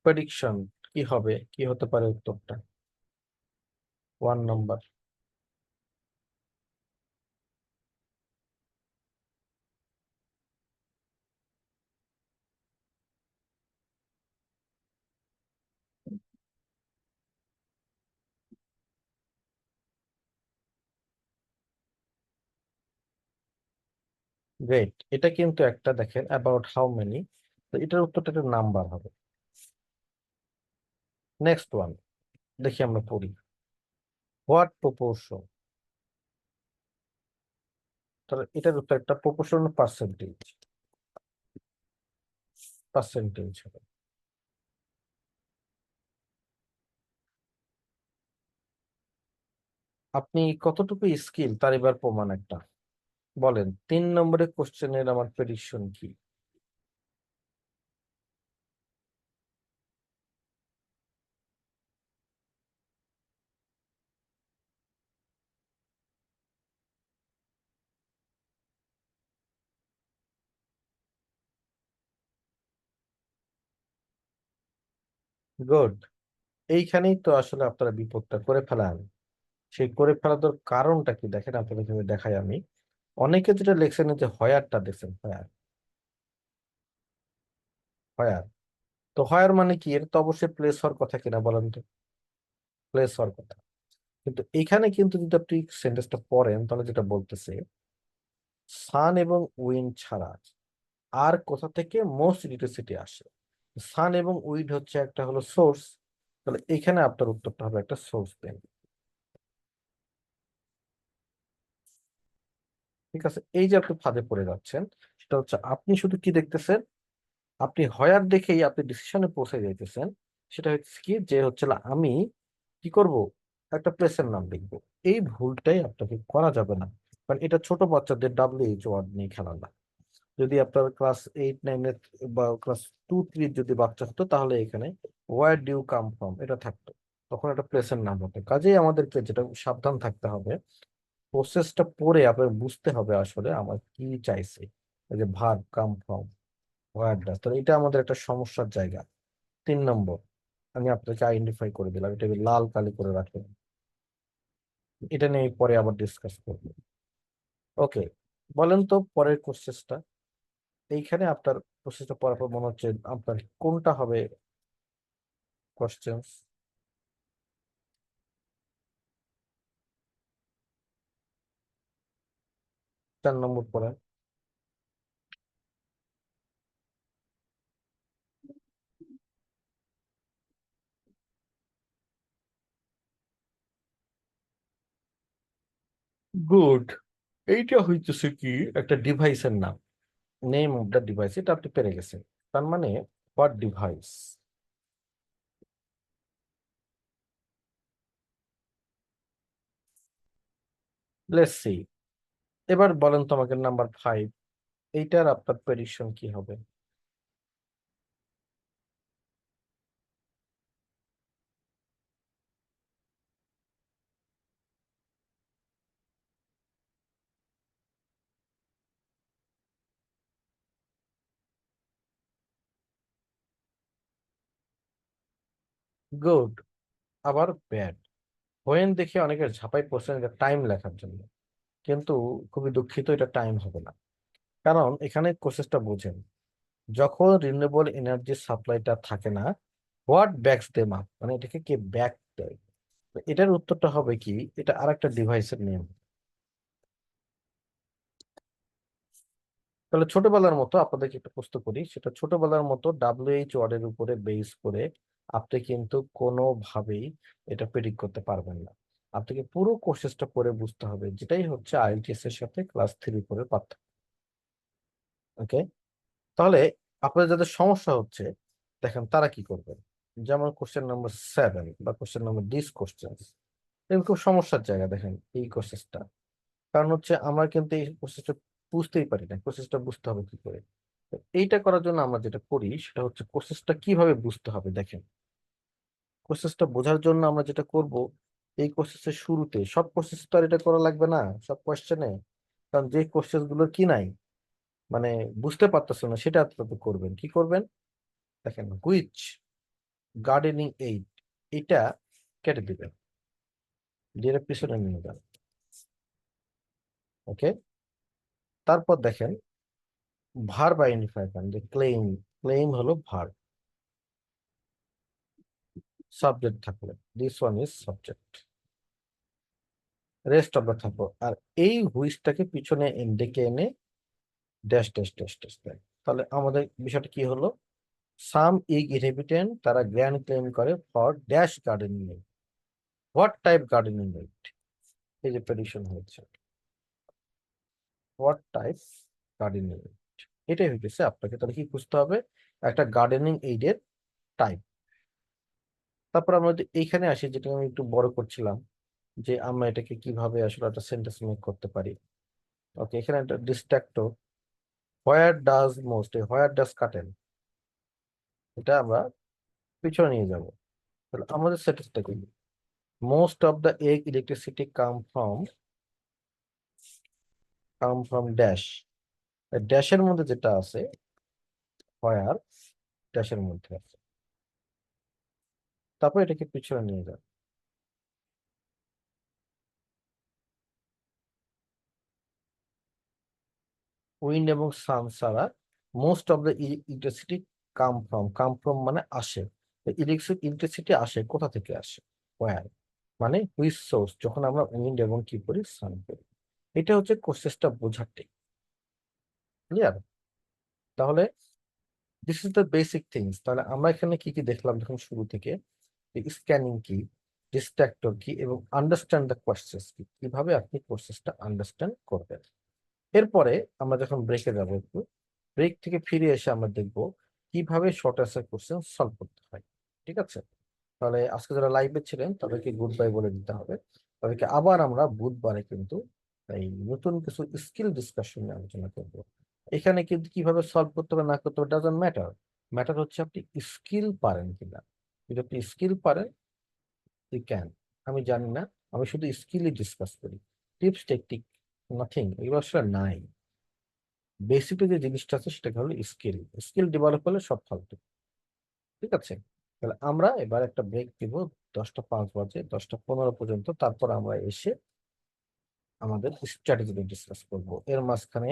প্রেডিকশন কি হবে, কি হতে পারে উত্তরটা। 1 নম্বর। গ্রেট, এটা কিন্তু একটা দেখেন অ্যাবাউট হাউ মেনি, তো এটার উত্তরটা একটা নাম্বার হবে। নেক্সট ওয়ান দেখি আমরা পড়ি। হোয়াট প্রপোর্শন, তাহলে এটার উত্তর একটা প্রপোর্শন পার্সেন্টেজ, পার্সেন্টেজ হবে। আপনি কতটুকু স্কিল তার এবার প্রমাণ একটা বলেন। 3 নম্বরের কোশ্চেনের আমার প্রেডিকশন কি? গুড। এইখানেই তো আসলে আপনারা বিপদটা করে ফেলান। সেই করে ফেলার কারণটা কি দেখেন, আপনাদের দেখাই আমি। অনেকে যেটা লেখছেন যে হয়ারটা দেখছেন, হয়ার, হয়ার। তো হয়ার মানে কি, এর তো অবশ্যই প্লেস হওয়ার কথা কিনা বলেন তো, প্লেস হওয়ার কথা। কিন্তু এখানে কিন্তু যদি আপনি সেন্টেন্সটা পড়েন তাহলে যেটা বলতেছে, সান এবং উইন্ড ছাড়া আর কোথা থেকে মোস্ট ইলেকট্রিসিটি আসে। সান এবং উইন্ড হচ্ছে একটা হলো সোর্স, তাহলে এখানে আপনার উত্তরটা হবে একটা সোর্স দেন। ঠিক আছে, এই যে আপনি ফাঁদে পড়ে যাচ্ছেন, সেটা হচ্ছে আপনি শুধু কি দেখতেছেন, আপনি হয়ার দেখেই আপনি ডিসিশনে পৌঁছে যাইতেছেন। সেটা হচ্ছে কি যে হচ্ছে আমি কি করব, একটা প্লেসের নাম লিখবো। এই ভুলটাই আপনাকে করা যাবে না, কারণ এটা ছোট বাচ্চাদের WH ওয়ার্ড নিয়ে খেলা না। যদি আপনার ক্লাস 8 9 বা ক্লাস 2 3 যদি বাচ্চা হতো, তাহলে এখানে ওয়ার ডিউ কাম ফ্রম এটা থাকতো, তখন একটা প্লেসের নাম হতো। কাজেই আমাদেরকে যেটা সাবধান থাকতে হবে, প্রসেসটা পড়ে আপনার বুঝতে হবে আসলে আমার কি চাইছে। এই যে verb come from, were does, তো এটা আমাদের একটা সমস্যার জায়গা। 3 নম্বর আমি আপনাকে আইডেন্টিফাই করে দিলাম, এটা লাল কালি করে রাখবেন। এটা নিয়ে পরে আবার ডিসকাস করবো। ওকে, বলেন তো পরের প্রসেসটা। এইখানে আপনার প্রসেসটা পড়ার পর মনে হচ্ছে আপনার কোনটা হবে কোশ্চেন্স? 4 নম্বর পড়েন। গুড। এইটা হইতেছে কি একটা ডিভাইসের নাম, নেম অফ দ্য ডিভাইস, এটা আপনি পেরে গেছেন। তার মানে হোয়াট ডিভাইস, লেটস সি। এবার বলেন তো আমাকে নাম্বার 5, এইটার আপনার প্রেডিকশন কি হবে? গুড। আবার ব্যাড। হোয়েন দেখে অনেকের ঝাপাই পড়ছেন এটা টাইম লেখার জন্য, কিন্তু খুবই দুঃখিত, এটা টাইম হবে না। কারণ এখানে প্রসেসটা বুঝেন, যখন রিনিউয়েবল এনার্জি সাপ্লাইটা থাকে না, হোয়াট ব্যাকস দেম আপ, মানে এটাকে কে ব্যাক দেয়। তো এটার উত্তরটা হবে কি, এটা আরেকটা ডিভাইসের নেম। তাহলে ছোটবেলার মতো আপনাদেরকে একটা প্রশ্ন করি, সেটা ছোটবেলার মতো WH ওয়ার্ডের উপরে বেস করে আপনি কিন্তু কোনোভাবেই এটা প্রেডিক্ট করতে পারবেন না। আপনাকে পুরো কোর্সেসটা পড়ে বুঝতে হবে, যেটাই হচ্ছে IELTS এর সাথে ক্লাস 3 পড়ে পার্থক্য। ওকে, তাহলে আপনাদের যাদের সমস্যা হচ্ছে, দেখেন তারা কি করবেন। যেমন কোশ্চেন নাম্বার 7 বা কোশ্চেন নাম্বার কোশ্চেন, এরকম খুব সমস্যার জায়গা দেখেন এই কোর্সেসটা। কারণ হচ্ছে আমরা কিন্তু এই প্রসেসটা বুঝতেই পারি না, প্রসেসটা বুঝতে হবে কি করে। তো এইটা করার জন্য আমরা যেটা করি সেটা হচ্ছে প্রসেসটা কিভাবে বুঝতে হবে দেখেন। প্রসেসটা বোঝার জন্য আমরা যেটা করব, এই কোর্সেসের শুরুতে সব কোর্সেস তো আর এটা করা লাগবে না সব কোয়েশ্চেনে, কারণ যে কোশ্চেন গুলো কি নাই মানে বুঝতে পারতেছে না সেটা আপনি করবেন। কি করবেন দেখেন, হুইচ গার্ডেনিং এইড, এটা কেটে দিবেন, দিয়ে পিছনে নিয়ে যান। ওকে, তারপর দেখেন ভার্ব আইডেন্টিফাই করেন, যে ক্লেইম, ক্লেইম হলো ভার্ব, সাবজেক্ট থাকলে this one is subject, rest of the থাকবো। আর এই হুইচটাকে পিছনে ডেকে এনে ড্যাশ ড্যাশ ড্যাশ ড্যাশ দেয়। তাহলে আমাদের বিষয়টা কি হলো, সাম ইগ ইনহেবিটেন্ট তারা গ্র্যান্ড ক্লেম করে for dash gardening aid, what type gardening aid, এই যে প্রেডিকশন হয়েছে হোয়াট টাইপ গার্ডেনিং এইড, এটাই হইতেছে আপনাকে তাহলে কি খুঁজতে হবে, একটা গার্ডেনিং এইডের টাইপ। তারপর আমরা যদি এইখানে আসি, যেটা আমি একটু বড় করছিলাম, যে আমরা এটাকে কিভাবে আসলে একটা সেন্টেন্স মেক করতে পারি। ওকে, এখানে একটা distractor, where does most, where does কাটেন, এটা আমরা পিছনে নিয়ে যাব। তাহলে আমাদের সেন্টেন্সটা কি, most of the egg electricity come from dash, ড্যাশের মধ্যে যেটা আছে হোয়ার, ড্যাশের মধ্যে আছে, তারপর এটাকে পিছনে নিয়ে যান। উইন্ড এবং সান ছাড়া most of the electricity come from মানে আসে, ইলেকট্রিসিটি আসে কোথা থেকে আসে, হোয়ার, মানে হুইচ সোর্স, যখন আমরা উইন্ড এবং কি করি সান করি। এটা হচ্ছে কোর্সেসটা বোঝার টেক, ক্লিয়ার? তাহলে this is the basic things. তাহলে আমরা এখানে কি কি দেখলাম দেখুন শুরু থেকে, স্ক্যানিং কি, ডিস্ট্রাক্টর কি, এবং আন্ডারস্ট্যান্ড দ্য কোয়েশ্চেন্স কি, কিভাবে আপনি কোর্সেসটা আন্ডারস্ট্যান্ড করবেন। এরপরে আমরা যখন ব্রেকে যাবো, একটু ব্রেক থেকে ফিরে এসে আমরা দেখবো কিভাবে শর্ট অ্যান্সার কোশ্চেন সলভ করতে হয়। ঠিক আছে, তাহলে আজকে যারা লাইভে ছিলেন তাদেরকে গুড বাই বলে দিতে হবে। তাদেরকে আবার আমরা বুধবারে কিন্তু এই নতুন কিছু স্কিল ডিসকাশন নিয়ে আলোচনা করব। এখানে কিন্তু কিভাবে সলভ করতে হবে না করতে হবে ডাজন্ট ম্যাটার, ম্যাটার হচ্ছে আপনি স্কিল পারেন কিনা। যদি আপনি স্কিল পারেন ইউ ক্যান, আমি জানি না, আমি শুধু স্কিলই ডিসকাস করি, টিপস টেকটিক নাথিং, এগুলো আসলে নাই। বেসিক যে জিনিসটা আছে সেটা হলো স্কিল, স্কিল ডেভেলপ হলে সব ফালতু। ঠিক আছে, তাহলে আমরা এবার একটা ব্রেক দিব 10টা 5 বাজে, 10টা 15 পর্যন্ত, তারপর আমরা এসে আমাদের স্ট্র্যাটেজি ডিসকাস করব। এর মাঝখানে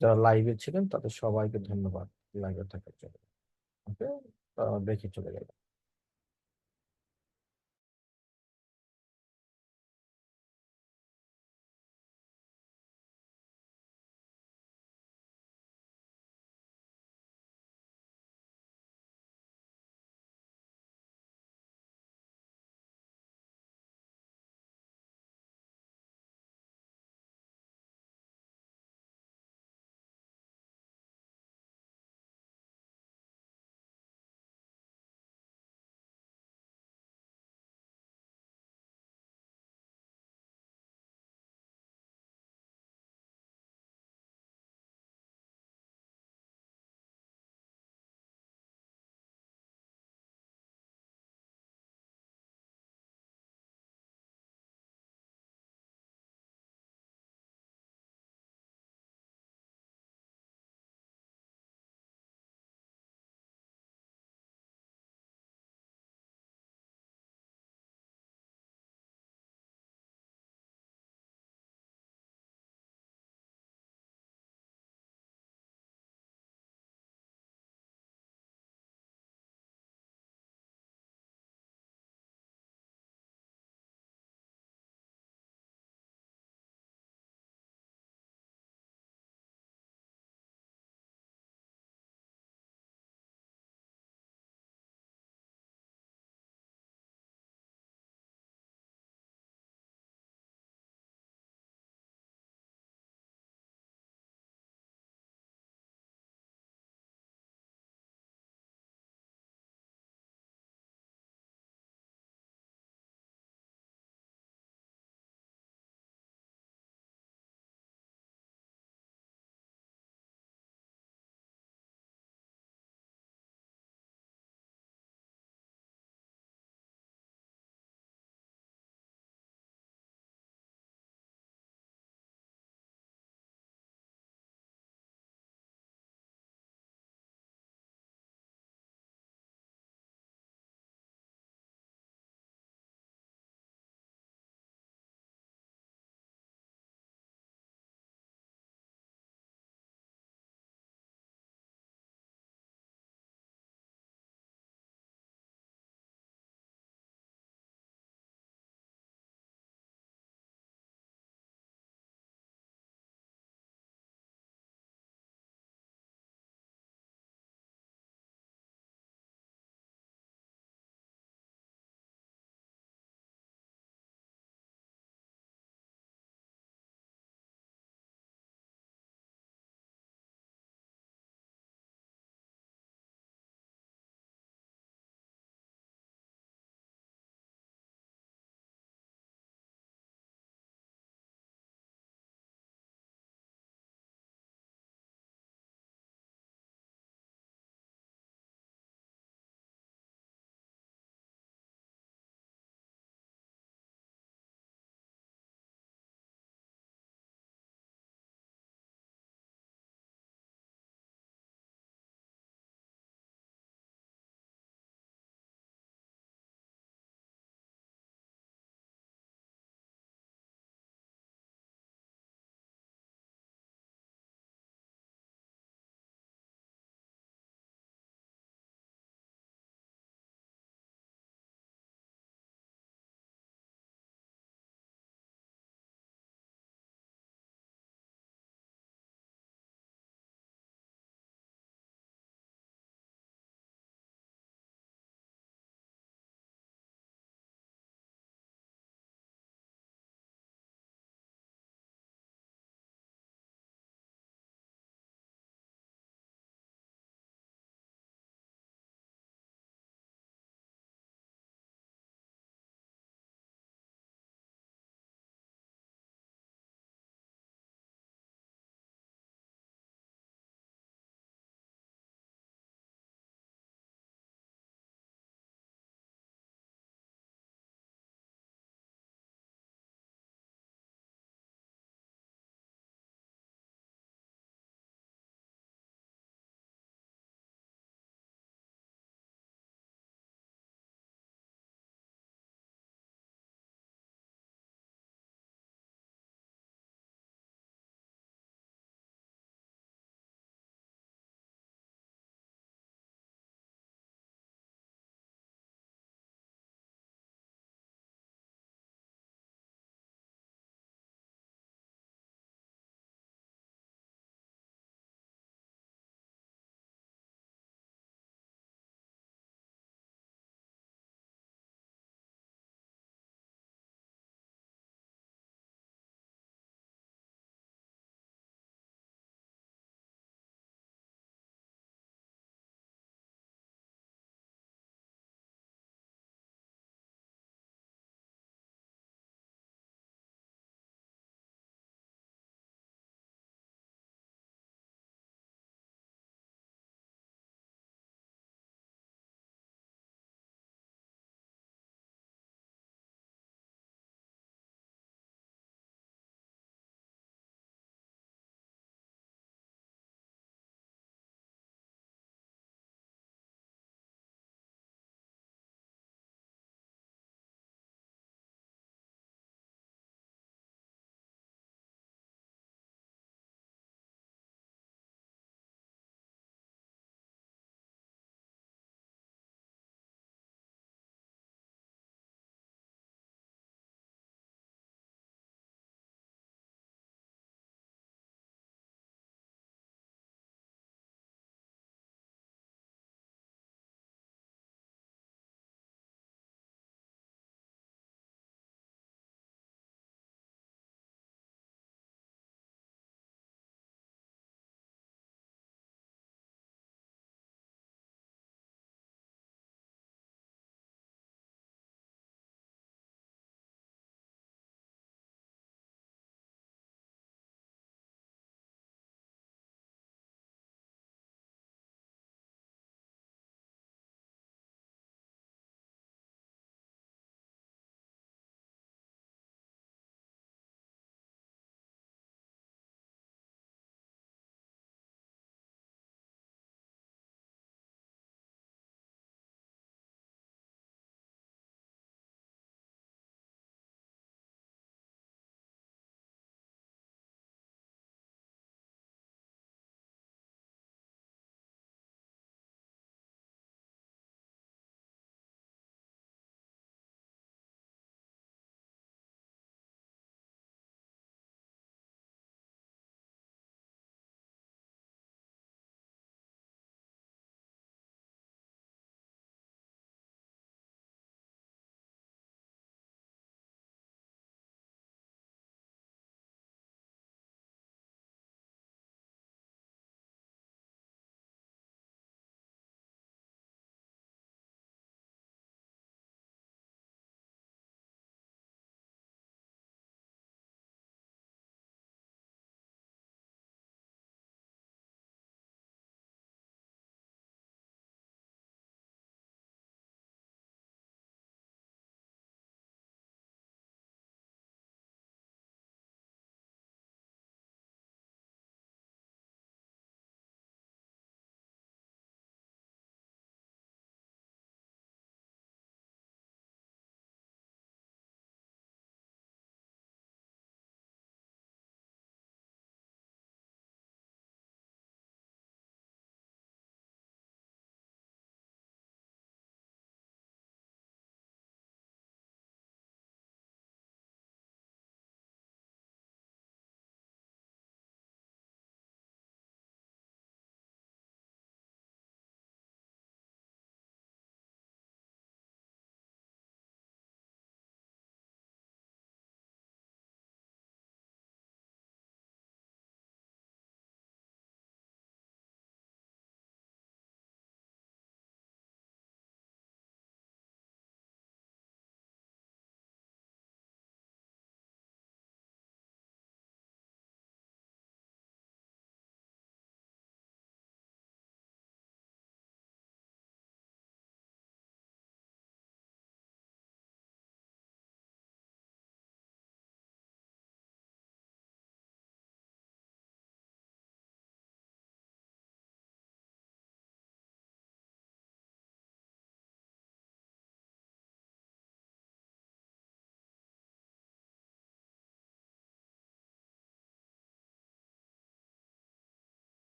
যারা লাইভে ছিলেন তাদের সবাইকে ধন্যবাদ লাইভে থাকার জন্য। ওকে, ব্রেকে চলে গেল।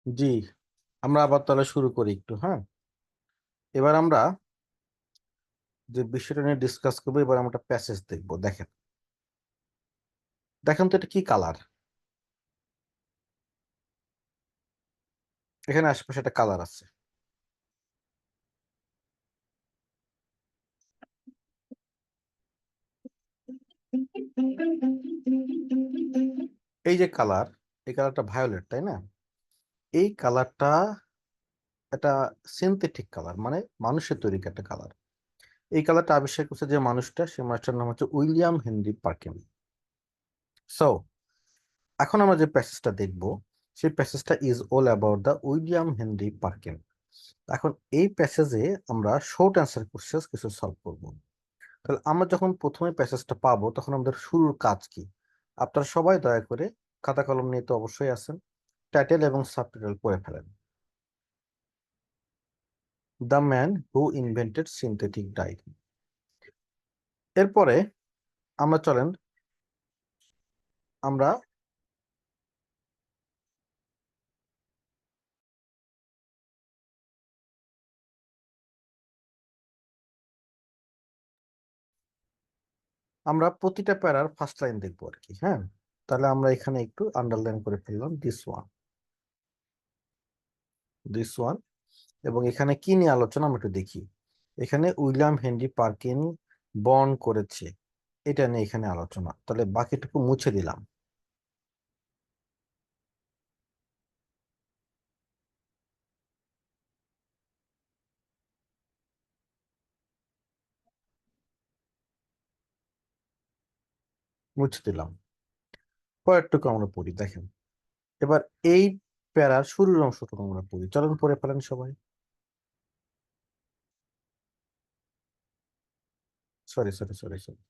জি, আমরা আবার তাহলে শুরু করি একটু, হ্যাঁ। এবার আমরা যে বিষয়টা নিয়ে ডিসকাস করবো, এবার আমরা একটা প্যাসেজ দেখবো। দেখেন, দেখেন তো এটা কি কালার। এখানে আশেপাশে একটা কালার আছে। এই যে কালার, এই কালারটা ভায়োলেট, তাই না? এই কালারটা একটা সিনথেটিক কালার, মানে মানুষের তৈরি একটা কালার। এই কালারটা আবিষ্কার করছে যে মানুষটা, সে মানুষটার নাম হচ্ছে উইলিয়াম হেনরি পার্কিন। সো এখন আমরা যে প্যাসেজটা দেখব, সেই প্যাসেজটা is all about the William Henry Perkin. এখন এই প্যাসেজে আমরা শর্ট অ্যান্সার কোশ্চেন কিছু সলভ করব। তাহলে আমরা যখন প্রথমে প্যাসেজটা পাবো, তখন আমাদের শুরুর কাজ কি? আপনারা সবাই দয়া করে খাতা কলম নিয়ে তো অবশ্যই আছেন, টাইটেল এবং সাবটাইটেল পড়ে ফেলেন। The man who invented synthetic dye. এরপরে আমরা চলেন, আমরা আমরা প্রতিটা প্যারার ফার্স্ট লাইন দেখবো আর কি, হ্যাঁ। তাহলে আমরা এখানে একটু আন্ডারলাইন করে ফেললাম দিস ওয়ান, দিস ওয়ান। এবং এখানে কি নিয়ে আলোচনা আমরা একটু দেখি। এখানে উইলিয়াম হেনরি পার্কিন বর্ন করেছে, এটা নিয়ে এখানে আলোচনা। তাহলে বাকিটুকু মুছে দিলাম। মুছে দিলাম। পরেরটুকু আমরা পড়ি, দেখেন। এবার এই প্যারার শুরুর অংশটুকু আমরা পড়ি, চলুন পড়ে ফেলেন সবাই। Sorry sorry sorry sorry,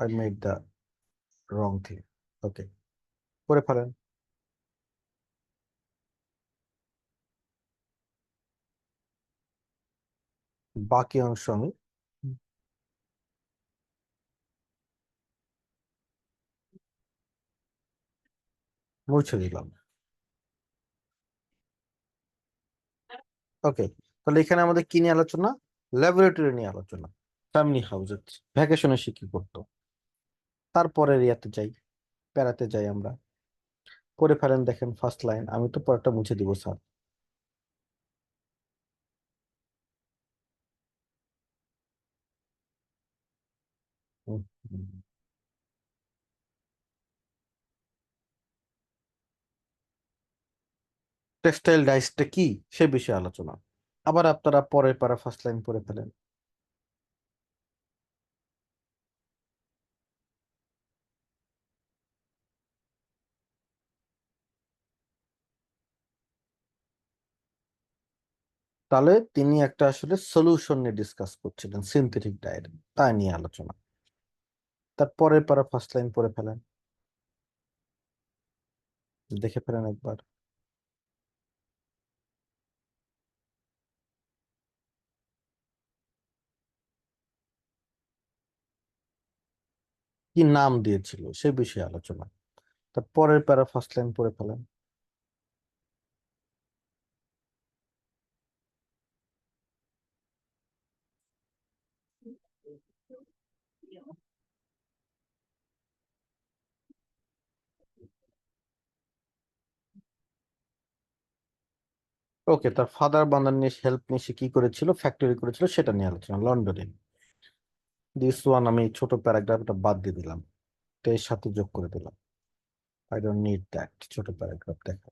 I made the wrong thing. Okay, পড়ে ফেলেন। বাকি অংশ আমি মুছে দিলাম। ওকে, তাহলে এখানে আমাদের কি নিয়ে আলোচনা? ল্যাবরেটরি নিয়ে আলোচনা। ফ্যামিলি হাউসে ভ্যাকেশনে সে কি করতো। তারপরে ইয়াতে যাই, বেড়াতে যাই আমরা। পড়ে ফেলেন, দেখেন ফার্স্ট লাইন। আমি তো পরেরটা মুছে দিব স্যার। টেক্সটাইল ডাইসটা কি, সে বিষয়ে আলোচনা। আবার আপনারা পরের পারা ফার্স্ট লাইন পড়ে ফেলেন। তাহলে তিনি একটা আসলে সলিউশন নিয়ে ডিসকাস করছিলেন, সিনথেটিক ডায়ের, তাই নিয়ে আলোচনা। তার পরের পারা ফার্স্ট লাইন পড়ে ফেলেন, দেখে ফেলেন একবার। কি নাম দিয়েছিল সে বিষয়ে আলোচনা। তার পরের প্যারা ফার্স্ট লাইন পড়ে ফেলেন। ওকে, তার ফাদার বান্দার নিয়ে হেল্প নিয়ে সে কি করেছিল, ফ্যাক্টরি করেছিল, সেটা নিয়ে আলোচনা লন্ডনে। দিস ওয়ান আমি ছোট প্যারাগ্রাফটা বাদ দিয়ে দিলাম, তো এর সাথে যোগ করে দিলাম। আই ডোন্ট নিড দ্যাট ছোট প্যারাগ্রাফ দেখা।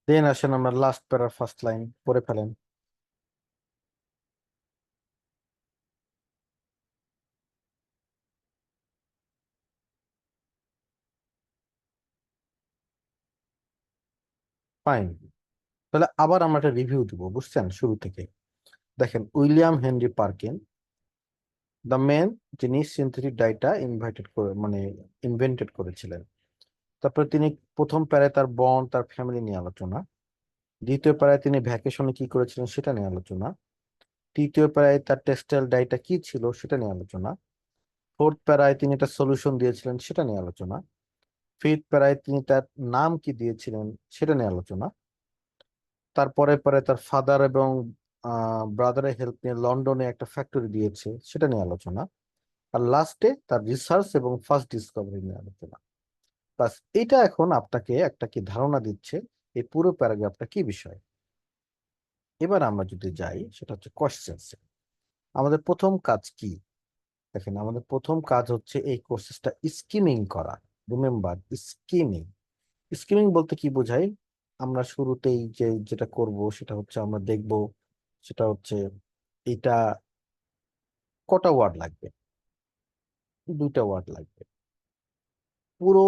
দেন আসেন আমরা লাস্ট প্যারার ফার্স্ট লাইন পড়ে ফেলেন। ফাইন, তাহলে আবার আমরা একটা রিভিউ দিব, বুঝছেন, শুরু থেকে। দেখেন, উইলিয়াম হেনরি পার্কিন দ্য ম্যান, যিনি সিনথেটিক ডাইটা ইনভাইটেড করে মানে ইনভেন্টেড করেছিলেন। তারপরে তিনি প্রথম প্যারায় তার বোন, তার ফ্যামিলি নিয়ে আলোচনা। দ্বিতীয় প্যারায় তিনি ভ্যাকেশনে কি করেছিলেন সেটা নিয়ে আলোচনা। তৃতীয় প্যারায় তার টেক্সটাইল ডাইটা কি ছিল সেটা নিয়ে আলোচনা। ফোর্থ প্যারায় তিনি একটা সলিউশন দিয়েছিলেন, সেটা নিয়ে আলোচনা। ফিফথ প্যারায় তিনি তার নাম কি দিয়েছিলেন, সেটা নিয়ে আলোচনা। তারপরে পরে তার ফাদার এবং ব্রাদারের হেল্প নিয়ে লন্ডনে একটা ফ্যাক্টরি দিয়েছে, সেটা নিয়ে আলোচনা। আর লাস্টে তার রিসার্চ এবং ফার্স্ট ডিসকভারি নিয়ে আলোচনা। বাস, এটা এখন আপনাকে একটা কি ধারণা দিচ্ছে এই পুরো প্যারাগ্রাফটা কি বিষয়। এবার আমরা যদি যাই, সেটা হচ্ছে কোশ্চেন্স। আমাদের প্রথম কাজ কি? দেখেন, আমাদের প্রথম কাজ হচ্ছে এই কোর্সেসটা স্কিমিং করা। Remember, skimming. স্কিমিং বলতে কি বোঝায়? আমরা শুরুতেই যেটা করব সেটা হচ্ছে আমরা দেখব, সেটা হচ্ছে এটা কটা ওয়ার্ড লাগবে। দুইটা ওয়ার্ড লাগবে। পুরো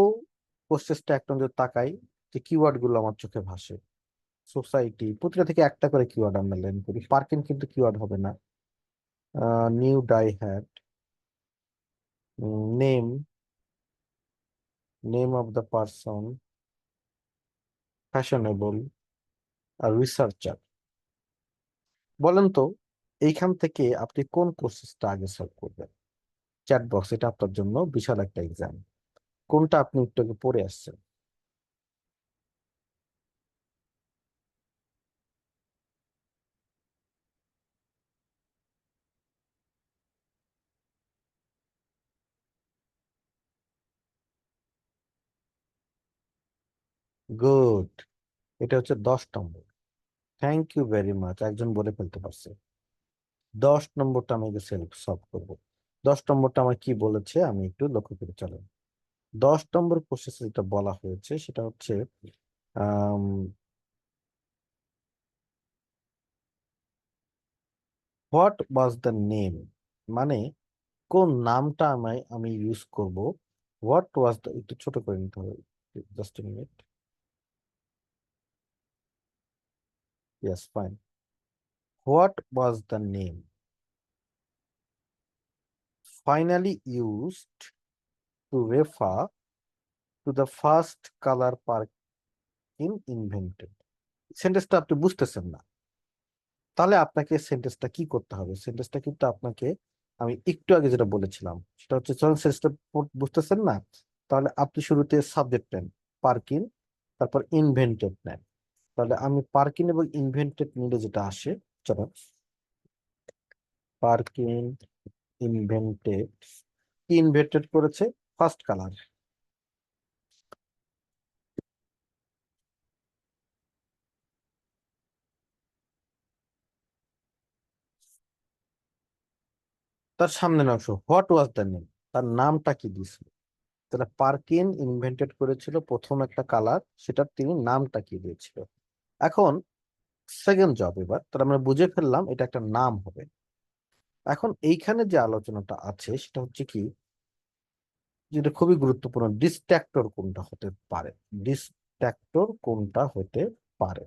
প্রসেসটা একটা যদি তাকাই, যে কিওয়ার্ড গুলো আমার চোখে ভাসে, সোসাইটি, প্রতিটা থেকে একটা করে কিওয়ার্ড আমরা লাইন করি। পার্কিং কিন্তু কিওয়ার্ড হবে না। New die hat, name, name of the person, fashionable, আর রিসার্চার। বলেন তো, এইখান থেকে আপনি কোন কোর্সেসটা আগে সলভ করবেন? চ্যাট বক্স, এটা আপনার জন্য বিশাল একটা এক্সাম। কোনটা আপনি একটু আগে পড়ে আসছেন? গুড। এটা হচ্ছে 10 নম্বর। থ্যাংক ইউ ভেরি মাচ, একজন বলে ফেলতে পারছে। 10 নম্বরটা আমি সেলফ সলভ করবো। 10 নম্বরটা আমার কি বলেছে আমি একটু লক্ষ্য করে চলেন। 10 নম্বর প্রসেসে যেটা বলা হয়েছে সেটা হচ্ছে হোয়াট ওয়াজ দ্য নেম, মানে কোন নামটা আমি ইউজ করব। হোয়াট ওয়াজ দ্য, একটু ছোট করে নিতে হবে, just minute. Yes, fine. What was the name finally used to refer to the first color parking invented? সেন্টেন্সটা আপনি বুঝতেছেন না, তাহলে আপনাকে সেন্টেন্সটা কি করতে হবে? সেন্টেন্সটা কিন্তু আপনাকে আমি একটু আগে যেটা বলেছিলাম সেটা হচ্ছে, যখন সেন্টেন্সটা বুঝতেছেন না, তাহলে আপনি শুরুতে সাবজেক্ট নেন পার্কিন, তারপর ইনভেন্টেড নেন। তাহলে আমি পার্কিন এবং ইনভেন্টেড নিলে যেটা আসে, চলো, পার্কিন ইনভেন্টেড, কি ইনভেন্টেড করেছে? First colour. তার সামনের অংশ, হোয়াট ওয়াজ দ্য নেম, তার নামটা কি দিয়েছিল? তাহলে পার্কিন ইনভেন্টেড করেছিল প্রথম একটা কালার, সেটার তিনি নামটা কি দিয়েছিল। এখন সেকেন্ড জব, এবার তাহলে আমরা বুঝে ফেললাম এটা একটা নাম হবে। এখন এইখানে যে আলোচনাটা আছে সেটা হচ্ছে কি, যেটা খুবই গুরুত্বপূর্ণ, ডিস্ট্রাক্টর কোনটা হতে পারে। ডিস্ট্রাক্টর কোনটা হতে পারে?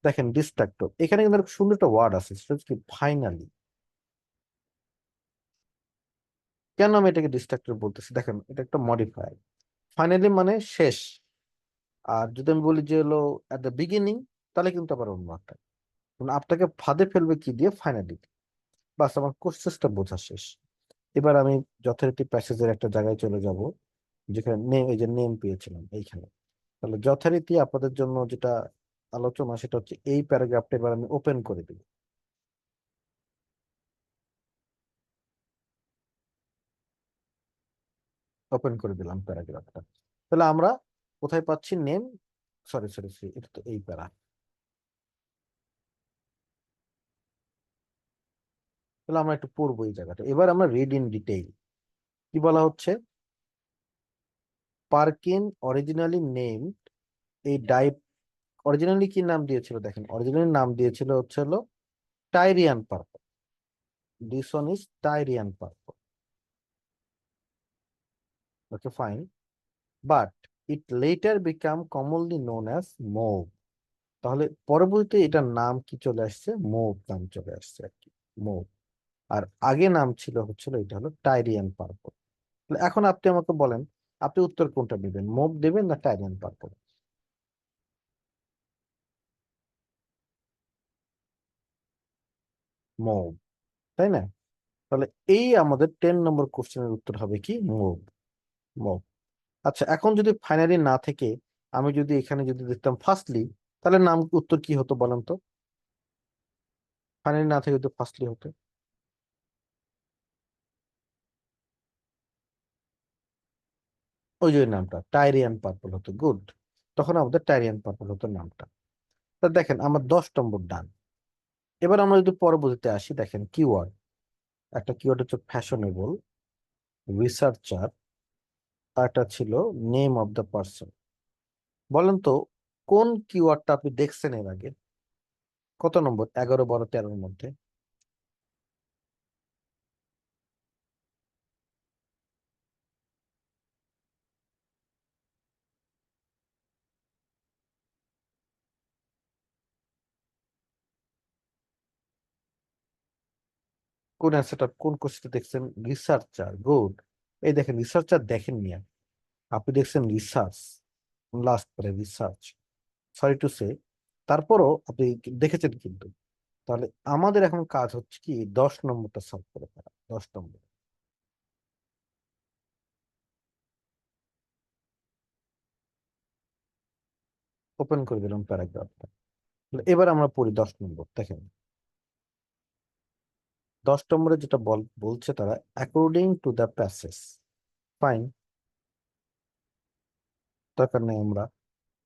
দেখেন, ডিস্ট্রাক্টর এখানে কিন্তু একটা সুন্দর একটা ওয়ার্ড আছে, সেটা হচ্ছে কি, ফাইনালি। কেন আমি এটাকে ডিস্ট্রাক্টর বলতেছি? দেখেন, এটা একটা মডিফায়ার। ফাইনালি মানে শেষ। আর যদি আমি বলি যে হলো এট দ্য বিগিনিং, তাহলে কিন্তু আবার অন্য একটা, মানে আপনাকে ফাঁদে ফেলবে কি দিয়ে? ফাইনালি। বাস, আমার কোর্সেসটা বোঝা শেষ। এবার আমি যথারীতি প্যাসেজের একটা জায়গায় চলে যাব, যেখানে নেম, এই যে নেম পেয়েছিলাম এইখানে। তাহলে যথারীতি আপনাদের জন্য যেটা আলোচনা সেটা হচ্ছে এই প্যারাগ্রাফটা এবার আমি ওপেন করে দিই। ওপেন করে দিলাম প্যারাগ্রাফটা। তাহলে আমরা কোথায় পাচ্ছি নেম? সরি সরি সরি, এটা তো এই প্যারা। তাহলে আমরা একটু পড়বো এই জায়গাটা। এবার আমরা রিড ইন ডিটেইল। কি বলা হচ্ছে? পার্কিন অরিজিনালি নেম এই ডাই, অরিজিনালি কি নাম দিয়েছিল? দেখেন, অরিজিনালি নাম দিয়েছিল হচ্ছে হলো Tyrian purple. This one is Tyrian purple. Okay, fine. But it later become commonly known as mauve. তাহলে পরবর্তীতে এটার নাম কি চলে আসছে? মৌভ নাম চলে আসছে আর কি, মৌভ। আর আগে নাম ছিল হচ্ছিল, এটা হলো টাইরিয়ান পার্পল। এখন আপনি আমাকে বলেন, আপনি উত্তর কোনটা দিবেন? মৌভ দেবেন না টাইরিয়ান পার্পল? মৌভ, তাই না? তাহলে এই আমাদের 10 নম্বর কোশ্চেনের উত্তর হবে কি মুভ। মুভ। আচ্ছা, এখন যদি ফাইনালি না থেকে আমি যদি এখানে যদি দেখতাম ফার্স্টলি, তাহলে নাম উত্তর কি হতো বলেন তো? ফাইনালি না থেকে যদি ফার্স্টলি হতো, ওই যে নামটা টাইরিয়ান পার্পল হতো। গুড। তখন আমাদের টাইরিয়ান পার্পল হতো নামটা। তা দেখেন আমার 10 নম্বর ডান। এবার আমরা যদি পরবর্তীতে আসি, দেখেন কিওয়ার্ড। একটা কিওয়ার্ড হচ্ছে ফ্যাশনেবল, রিসার্চার, আর একটা ছিল নেম অফ দ্য পার্সন। বলেন তো কোন কিওয়ার্ডটা আপনি দেখছেন এর আগে? কত নম্বর, 11, 12, 13-র মধ্যে? কোন অ্যান্সারটা, কোন কোশ্চেনটা দেখছেন? রিসার্চার। গুড। এই দেখেন রিসার্চার দেখেননি আপনি দেখছেন রিসার্চ, লাস্ট পরে রিসার্চ, সরি টু সে। তারপরও আপনি দেখেছেন কিন্তু। তাহলে আমাদের এখন কাজ হচ্ছে কি 10 নম্বরটা সলভ করে ফেলা। 10 নম্বর। ওপেন করে দিলাম প্যারাগ্রাফটা। এবার আমরা পড়ি 10 নম্বর। দেখেন 10 নম্বরে যেটা বলছে তারা, according to the passage. Fine, দরকার নেই আমরা।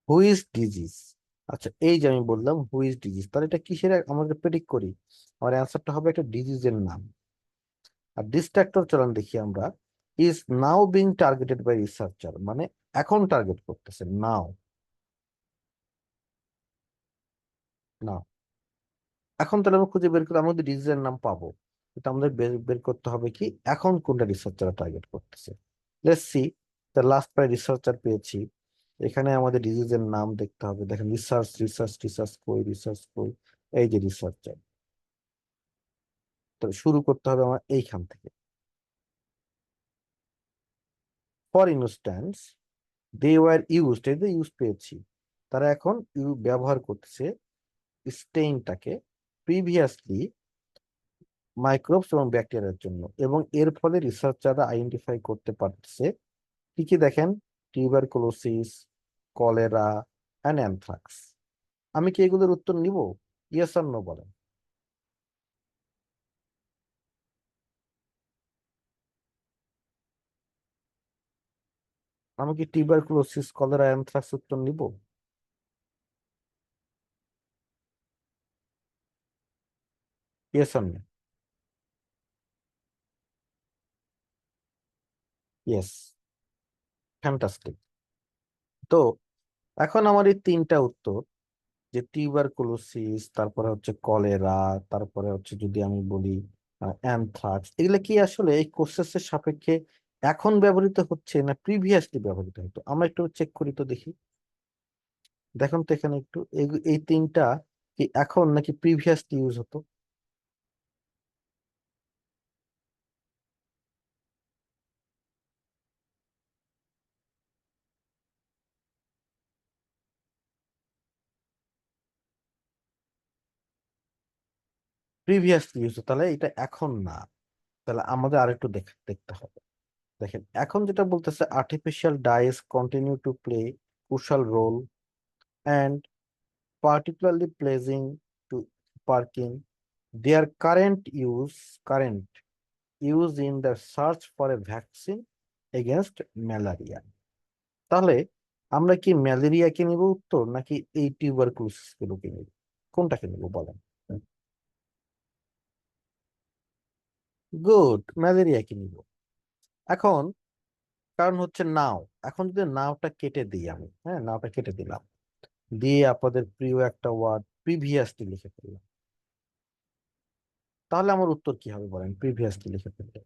Who is disease. আচ্ছা, এই যে আমি বললাম হু ইজ ডিজিজ, তাহলে এটা কিসের আমাদের প্রেডিক্ট করি? আমার অ্যান্সারটা হবে একটা ডিজিজের নাম। আর ডিস্ট্রাক্টর চলুন দেখি আমরা। Is now being targeted by researcher, মানে এখন টার্গেট করতেছে নাও। নাও। এখন তাহলে আমরা খুঁজে বের করে আমাদের ডিজিজের নাম পাবো, কিন্তু আমাদের বের বের করতে হবে কি এখন কোনটা রিসার্চার টার্গেট করতেছে। Let's see. দ্য লাস্ট প্রায় রিসার্চার পেয়েছি। এখানে আমাদের ডিজিজের নাম দেখতে হবে। দেখেন রিসার্চ রিসার্চ রিসার্চ কই, রিসার্চ কই, এই যে রিসার্চার। তো শুরু করতে হবে আমার এইখান থেকে। For instance, they were used, এই যে ইউজ পেয়েছি, তারা এখন ব্যবহার করতেছে স্টেইনটাকে প্রিভিয়াসলি মাইক্রোবস এবং ব্যাকটেরিয়ার জন্য, এবং এর ফলে রিসার্চাররা আইডেন্টিফাই করতে পারছে কি কি দেখেন, টিউবারকুলোসিস, কলেরা অ্যান্ড অ্যানথ্রাক্স। আমি কি এগুলোর উত্তর নিব? ইয়েস আর নো বলেন। আমি কি টিউবারকুলোসিস, কলেরা, অ্যানথ্রাক্স উত্তর নিব? ইয়েস আর নো? ইয়েস। ফ্যান্টাস্টিক। তো এখন আমার এই তিনটা উত্তর, যে টিউবারকুলোসিস, তারপরে হচ্ছে কলেরা, তারপরে হচ্ছে যদি আমি বলি অ্যানথ্রাক্স, এগুলো কি আসলে এই কোর্সেসের সাপেক্ষে এখন ব্যবহৃত হচ্ছে না প্রিভিয়াসলি ব্যবহৃত হতো? আমরা একটু চেক করি তো দেখি। দেখুন তো এখানে একটু এই তিনটা কি এখন নাকি প্রিভিয়াসলি ইউজ হতো? প্রিভিয়াসলি ইউজ হতো, তাহলে এটা এখন না। তাহলে আমাদের আরেকটু দেখতে হবে। দেখেন এখন যেটা বলতেছে, artificial dyes continue to play crucial role and particularly pleasing to Parkin. Their current use in the search for a vaccine against malaria. তাহলে আমরা কি ম্যালেরিয়াকে নিব উত্তর, নাকি এই টিউবারকুলোসিস গুলোকে নিব? কোনটাকে নিব বলেন? গুড, ম্যালেরিয়াকে নিব। এখন কারণ হচ্ছে নাও। এখন যদি নাওটা কেটে দিই আমি, হ্যাঁ নাওটা কেটে দিলাম, দিয়ে আপনাদের প্রিয় একটা ওয়ার্ড প্রিভিয়াসলি লিখে ফেললাম, তাহলে আমার উত্তর কি হবে বলেন প্রিভিয়াসলি লিখে ফেললে?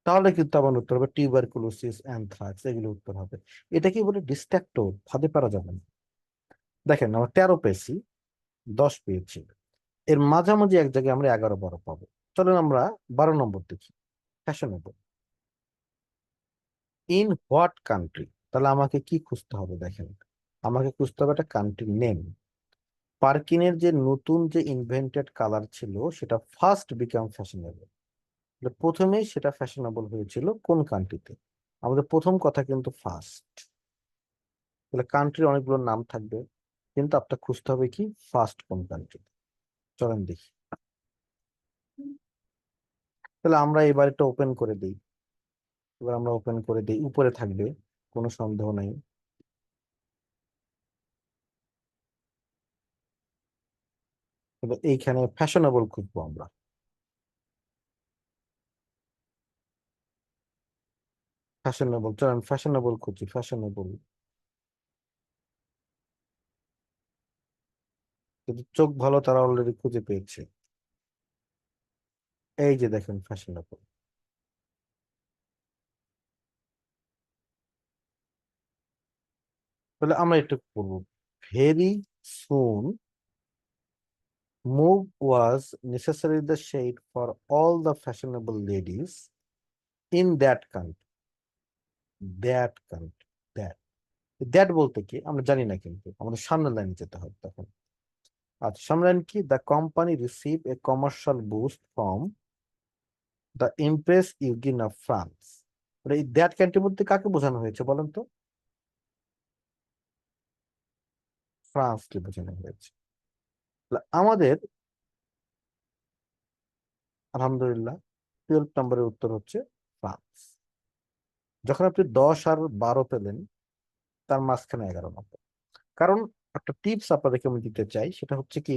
তাহলে কিন্তু আমার উত্তর হবে টিউবারকুলোসিস, অ্যানথ্রাক্স, এগুলো উত্তর হবে। এটা কি বলে ডিস্ট্রাক্টর, ফাঁদে পারা যাবে না। দেখেন আমার 13 পেয়েছি, 10 পেয়েছি। এর মাঝামাঝি এক জায়গায় আমরা 11-12 পাবো। চলেন আমরা 12 নম্বর দেখি, ফ্যাশনেবল। In what country? তাহলে আমাকে কি খুঁজতে হবে দেখেন, আমাকে খুঁজতে হবে একটা কান্ট্রির নেম। পার্কিনের যে নতুন যে ইনভেন্টেড কালার ছিল সেটা ফার্স্ট বিকাম ফ্যাশনেবল, প্রথমেই সেটা ফ্যাশনেবল হয়েছিল কোন কান্ট্রিতে? আমাদের প্রথম কথা কিন্তু ফার্স্ট। তাহলে কান্ট্রির অনেকগুলো নাম থাকবে, কিন্তু আপনার খুঁজতে হবে কি ফার্স্ট কোন কান্ট্রি। চলেন দেখি। তাহলে আমরা এবার এটা ওপেন করে দিই। এবার আমরা ওপেন করে দিই, উপরে থাকবে, কোনো সন্দেহ নাই। এবার এইখানে ফ্যাশনেবল খুঁজবো আমরা। ফ্যাশনেবল, চলেন ফ্যাশনেবল খুঁজি, ফ্যাশনেবল। কিন্তু চোখ ভালো, তারা অলরেডি খুঁজে পেয়েছে। এই যে দেখেন ফ্যাশনেবল। তাহলে আমরা একটু বলবো, very soon move was necessary the shade for all the fashionable ladies in that country. That country. That. That বলতে কি আমরা জানি না, কিন্তু আমাদের সামনের লাইনে যেতে হবে তখন। আচ্ছা, সামনের লাইন কি? The company receive a commercial boost from the empress Eugenie of France. এই দ্যাট কান্ট্রি বলতে কাকে বোঝানো হয়েছে বলেন তো? ফ্রান্সকে বোঝানো হয়েছে। তাহলে আমাদের আলহামদুলিল্লাহ 12 নম্বরের উত্তর হচ্ছে ফ্রান্স। যখন আপনি 10 আর 12 পেলেন, তার মাঝখানে 11 নম্বর। কারণ একটা টিপস আপনাদেরকে আমি দিতে চাই, সেটা হচ্ছে কি,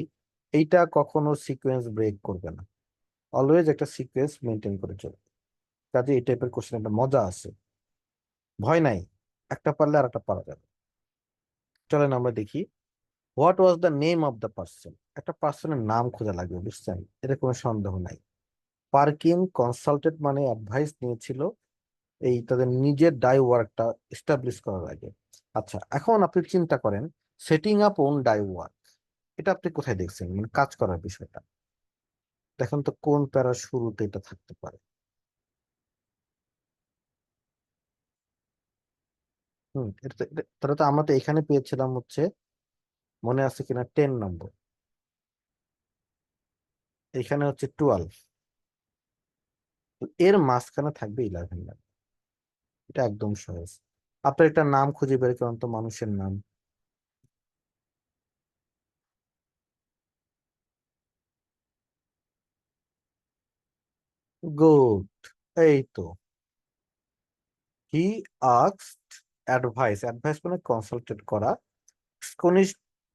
এইটা কখনো সিকোয়েন্স ব্রেক করবে না, অলওয়েজ একটা সিকোয়েন্স মেনটেন করে চলবে। কাজে এই টাইপের কোশ্চেন একটা মজা আছে, ভয় নাই, একটা পারলে আর একটা পারা যাবে। চলেন আমরা দেখি, what was the name of the person. একটা পার্সনের নাম খোঁজা লাগবে, বুঝছেন, এটা কোনো সন্দেহ নাই। পার্কিং কনসালটেন্ট মানে অ্যাডভাইস নিয়েছিল এই তাদের নিজের ডাই ওয়ার্কটা এস্টাবলিশ করার আগে। আচ্ছা, এখন আপনি চিন্তা করেন, setting up own dye work, এটা আপনি কোথায় দেখছেন, মানে কাজ করার বিষয়টা? দেখেন তো কোন প্যারার শুরুতে এটা থাকতে পারে। তাহলে তো আমরা তো এখানে পেয়েছিলাম হচ্ছে, মনে আছে কিনা, 10 নম্বর। এখানে হচ্ছে 12। এর মাঝখানে থাকবে 11 নম্বর। এটা একদম সহজ। আপনার একটা নাম খুঁজে বের করেন তো, মানুষের নাম। গুড, এই তো। হি আস্কড অ্যাডভাইস, অ্যাডভাইস মানে কনসাল্টেট করা, স্কনিশ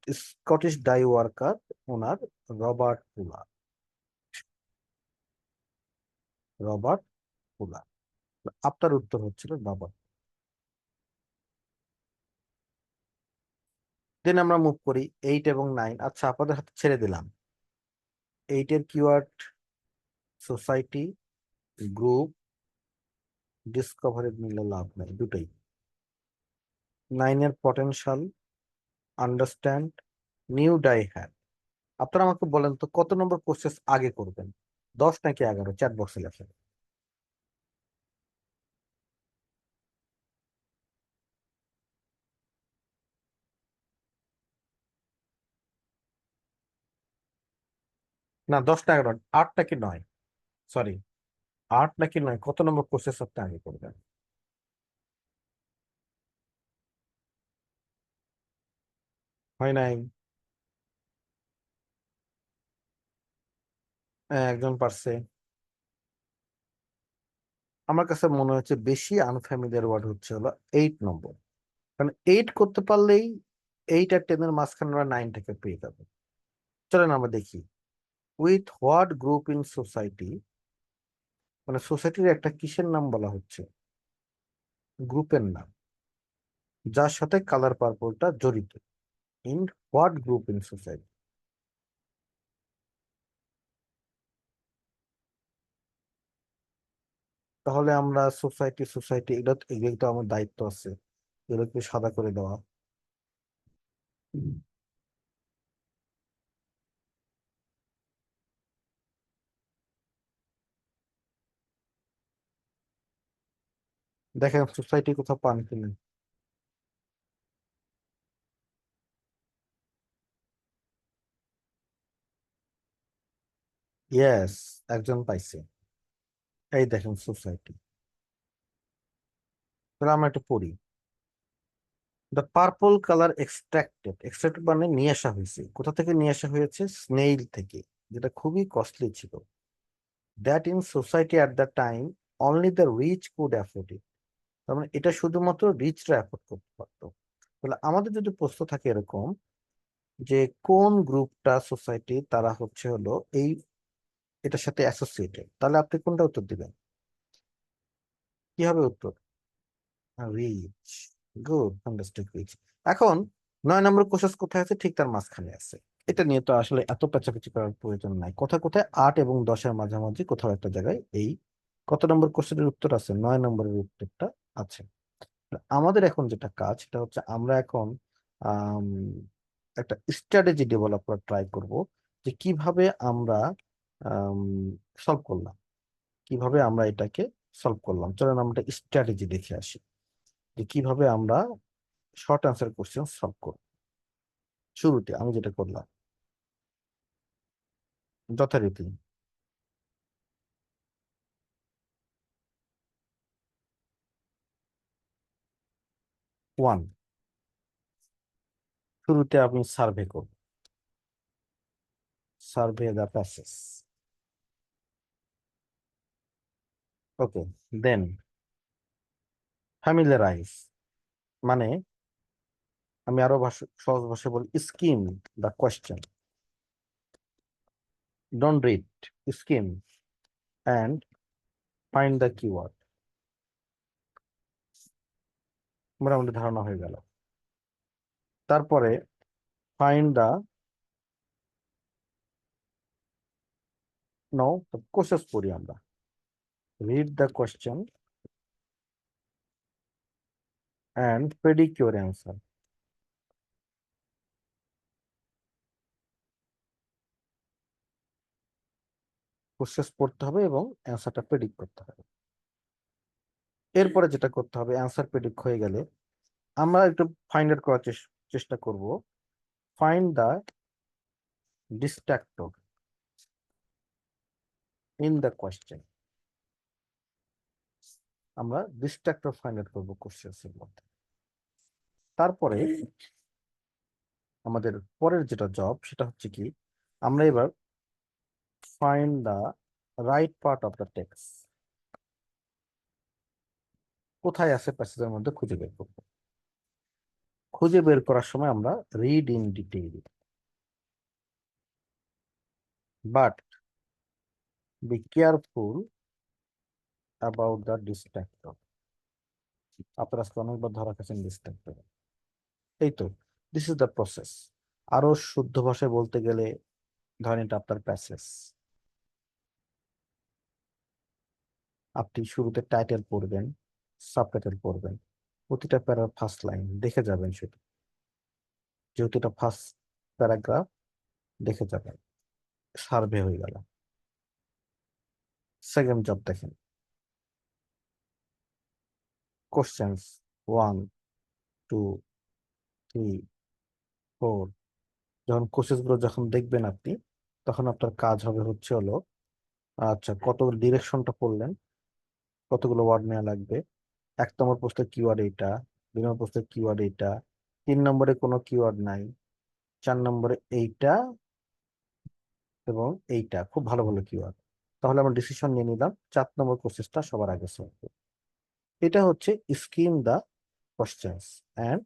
স্কটিশ ডাই ওয়ার্কার, ওনার রবার্ট ফুলার। Robert fuller. আপনার উত্তর হচ্ছিল রবার্ট। দেন আমরা মুভ করি 8 এবং 9। আচ্ছা, আপনাদের হাতে ছেড়ে দিলাম। 8-এর কিওয়ার্ড সোসাইটি, গ্রুপ, ডিসকভারি নিলে লাভ নাই, দুটোই। 9-এর potential, understand, new dye had. আপনারা আমাকে বলেন তো কত নম্বর প্রসেস আগে করবেন, 10 নাকি 11? চ্যাট বক্সে লেখেন। না, 10 না 11, 8 নাকি 9, সরি, 8 নাকি 9, কত নম্বর প্রসেস আপনি আগে করবেন? হয় নাই? একজন পারছে। আমার কাছে মনে হচ্ছে বেশি আনফ্যামিলিয়ার ওয়ার্ড হচ্ছে হলো 8 নম্বর। কারণ 8 করতে পারলেই 8 আর 10-এর মাঝখানে আমরা 9টাকে পেয়ে যাবো। চলেন আমরা দেখি, with what group in society, মানে সোসাইটির একটা কিসের নাম বলা হচ্ছে, গ্রুপের নাম, যার সাথে কালার পার্পলটা জড়িত। In what group in society. তাহলে আমরা সোসাইটি সোসাইটি, এগুলো এগুলো তো আমার দায়িত্ব আছে, এগুলোকে সাদা করে দেওয়া। দেখেন সোসাইটি কোথাও পান কিনা। ইয়েস, একজন পাইছে। এই দেখেন সোসাইটি। তাহলে আমরা একটু পড়ি। The purple colour extracted, extracted মানে নিয়ে আসা হয়েছে। কোথা থেকে নিয়ে আসা হয়েছে? স্নেইল থেকে, যেটা খুবই কস্টলি ছিল। That in society at the time only the rich could afford it. তার মানে এটা শুধুমাত্র রিচরা অ্যাফোর্ড করতে পারতো। তাহলে আমাদের যদি প্রশ্ন থাকে এরকম, যে কোন গ্রুপটা সোসাইটি তারা হচ্ছে হলো এই এটার সাথে অ্যাসোসিয়েটেড, তাহলে আপনি কোনটা উত্তর দিবেন? কি হবে উত্তর? রিচ। Good, fantastic, rich. এখন 9 নম্বর কোশ্চেন কোথায় আছে? ঠিক তার মাঝখানে আছে। এটা নিয়ে তো আসলে এত পেঁচাপেচি করার প্রয়োজন নাই। কোথায় কোথায়? 8 এবং 10-এর মাঝামাঝি কোথাও একটা জায়গায় এই কত নম্বর কোশ্চেনের উত্তর আছে? 9 নম্বরের উত্তরটা আছে। আমাদের এখন যেটা কাজ সেটা হচ্ছে আমরা এখন আম, একটা স্ট্র্যাটেজি ডেভেলপ করার ট্রাই করব, যে কিভাবে আমরা সলভ করলাম, কিভাবে আমরা এটাকে সলভ করলাম। চলেন আমরা স্ট্র্যাটেজি দেখে আসি, যে কিভাবে আমরা শর্ট অ্যান্সার কোশ্চেন সলভ করব। শুরুতে আমি যেটা করলাম যথারীতি, 1, শুরুতে আমি সার্ভে করব। Survey the passage. Okay, then familiarise, মানে আমি আরো সহজ ভাষায় বলি, skim the question. Don't read, skim and find the keyword. মোটামুটি ধারণা হয়ে গেল। তারপরে ফাইন্ড দ্য, নো, কোশ্চেস পড়ি আমরা। Read the question and predict your answer. Questions পড়তে হবে এবং অ্যান্সারটা প্রেডিক্ট করতে হবে। এরপরে যেটা করতে হবে, অ্যান্সার প্রেডিক্ট হয়ে গেলে আমরা একটু ফাইন্ড আউট করার চেষ্টা করব। Find the distractor in the question. আমরা ডিস্ট্রাক্টর ফাইন্ড আউট করবো কোশ্চেন্স এর মধ্যে। তারপরে আমাদের পরের যেটা জব সেটা হচ্ছে কি, আমরা এবার find the right part of the text. কোথায় আছে প্যাসেজের মধ্যে খুঁজে বের করবো। খুঁজে বের করার সময় আমরা read in detail, but be careful about the distractor. আপনারা আজকে অনেকবার ধরা খেয়েছেন ডিস্ট্রাক্টর। এই তো, দিস ইজ দ্য প্রসেস। আরো শুদ্ধ ভাষায় বলতে গেলে ধরেন এটা আপনার প্যাসেজ। আপনি শুরুতে টাইটেল পড়বেন, সাবটাইটেল পড়বেন, প্রতিটা প্যারার ফার্স্ট লাইন দেখে যাবেন সেটা, যেহেতু এটা ফার্স্ট প্যারাগ্রাফ, দেখে যাবেন। সার্ভে হয়ে গেল। সেকেন্ড জব দেখেন, কোশ্চেন্স 1, 2, 3, 4। যখন কোশ্চেন গুলো যখন দেখবেন আপনি, তখন আপনার কাজ হবে হচ্ছে হলো, আচ্ছা কত ডিরেকশনটা পড়লেন, কতগুলো ওয়ার্ড নেওয়া লাগবে। 1 নম্বর প্রশ্নের কিওয়ার্ড এইটা, 2 নম্বর প্রশ্নের কিওয়ার্ড এইটা, 3 নম্বরে কোনো কিওয়ার্ড নাই, 4 নম্বরে এইটা এবং এইটা খুব ভালো ভালো কিওয়ার্ড। তাহলে আমরা ডিসিশন নিয়ে নিলাম 4 নম্বর প্রসেসটা সবার আগে সলভ করব। এটা হচ্ছে skim the questions and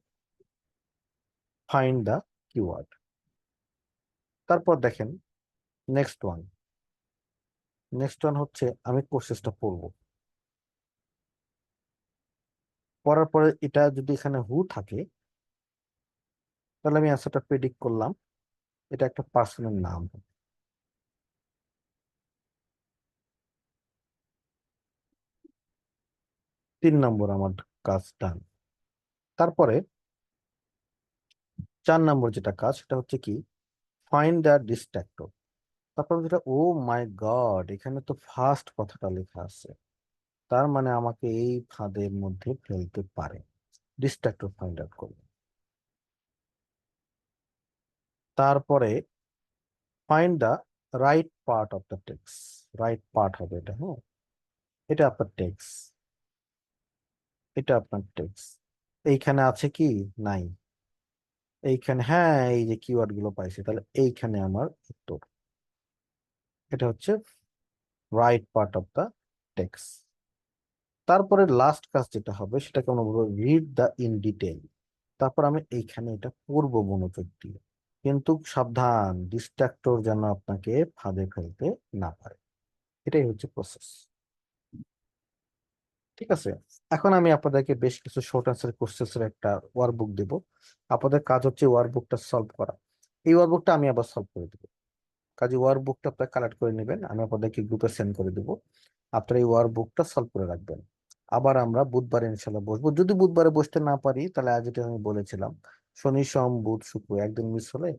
find the keyword. তারপর দেখেন নেক্সট ওয়ান। নেক্সট ওয়ান হচ্ছে আমি প্রসেসটা পড়বো। পড়ার পরে এটা যদি এখানে হু থাকে, তাহলে আমি অ্যান্সারটা প্রেডিক্ট করলাম, এটা একটা পার্সনের নাম। 3 নম্বর আমার কাজ ডান। তারপরে 4 নম্বর যেটা কাজ সেটা হচ্ছে কি, ফাইন্ড দ্য ডিস্ট্রাক্টর। তারপর যেটা, ও মাই গড, এখানে তো ফার্স্ট কথাটা লেখা আছে। তার মানে আমাকে এই ফাঁদের মধ্যে ফেলতে পারে। ডিস্ট্রাক্টর ফাইন্ড আউট করবে। তারপরে find the right part of the text. Right part হবে এটা, হ্যাঁ। এটা আপনার টেক্সট, এটা আপনার টেক্সট। এইখানে আছে কি? নাই। এইখানে, হ্যাঁ, এই যে কিওয়ার্ড গুলো পাইছি, তাহলে এইখানে আমার উত্তর। এটা হচ্ছে right part of the text. তারপরে লাস্ট কাজ যেটা হবে সেটাকে আমরা বলবো রিড দ্য ইন ডিটেল। তারপর আমি এইখানে এটা পড়বো মনোযোগ দিয়ে। কিন্তু সাবধান, ডিস্ট্রাক্টর যেন আপনাকে ফাঁদে ফেলতে না পারে। এটাই হচ্ছে প্রসেস। ঠিক আছে। এখন আমি আপনাদেরকে বেশ কিছু শর্ট অ্যান্সার কোশ্চেন্সের একটা ওয়ার্কবুক দেব। আপনাদের কাজ হচ্ছে ওয়ার্কবুকটা সলভ করা। এই ওয়ার্কবুকটা আমি আবার সলভ করে দেবো। কাজে ওয়ার্কবুকটা আপনারা কালেক্ট করে নেবেন, আমি আপনাদেরকে গ্রুপে সেন্ড করে দেবো। আপনারা এই ওয়ার্কবুকটা সলভ করে রাখবেন। আবার আমরা বুধবারে ইনশাল্লাহ বসবো। যদি বুধবারে বসতে না পারি তাহলে আজ যেটা আমি বলেছিলাম, শনি সোম বুধ শুক্র একদিন মিস হলে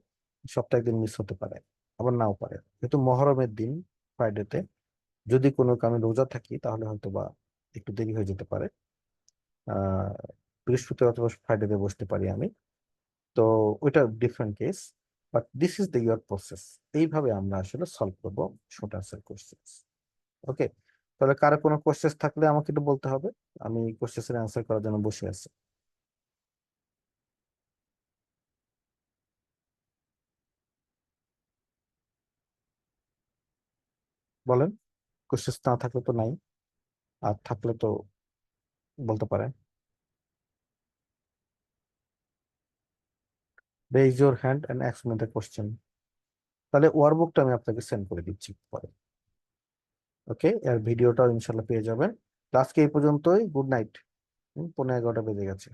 সপ্তাহে একদিন মিস হতে পারে, আবার নাও পারে। যেহেতু মহরমের দিন, ফ্রাইডেতে যদি কোনো কারণে রোজা থাকি তাহলে হয়তো বা একটু দেরি হয়ে যেতে পারে। আহ বৃহস্পতি অথবা ফ্রাইডেতে বসতে পারি আমি। তো ওইটা different case. But this is the year process. এইভাবে আমরা আসলে সলভ করবো শর্ট আনসার কোশ্চেন। ওকে। তাহলে কারো কোনো কোশ্চেন থাকলে আমাকে একটু বলতে হবে। আমি কোশ্চেনের অ্যান্সার করার জন্য বসে আছি। বলেন। কোশ্চেন না থাকলে তো নাই, আর থাকলে তো বলতে পারেন। Raise your hand and ask me the question. তাহলে ওয়ার্কবুকটা আমি আপনাকে সেন্ড করে দিচ্ছি পরে। ওকে, আর ভিডিওটাও ইনশাল্লাহ পেয়ে যাবেন। তো আজকে এই পর্যন্তই। Good night. 11:15 বেজে গেছে।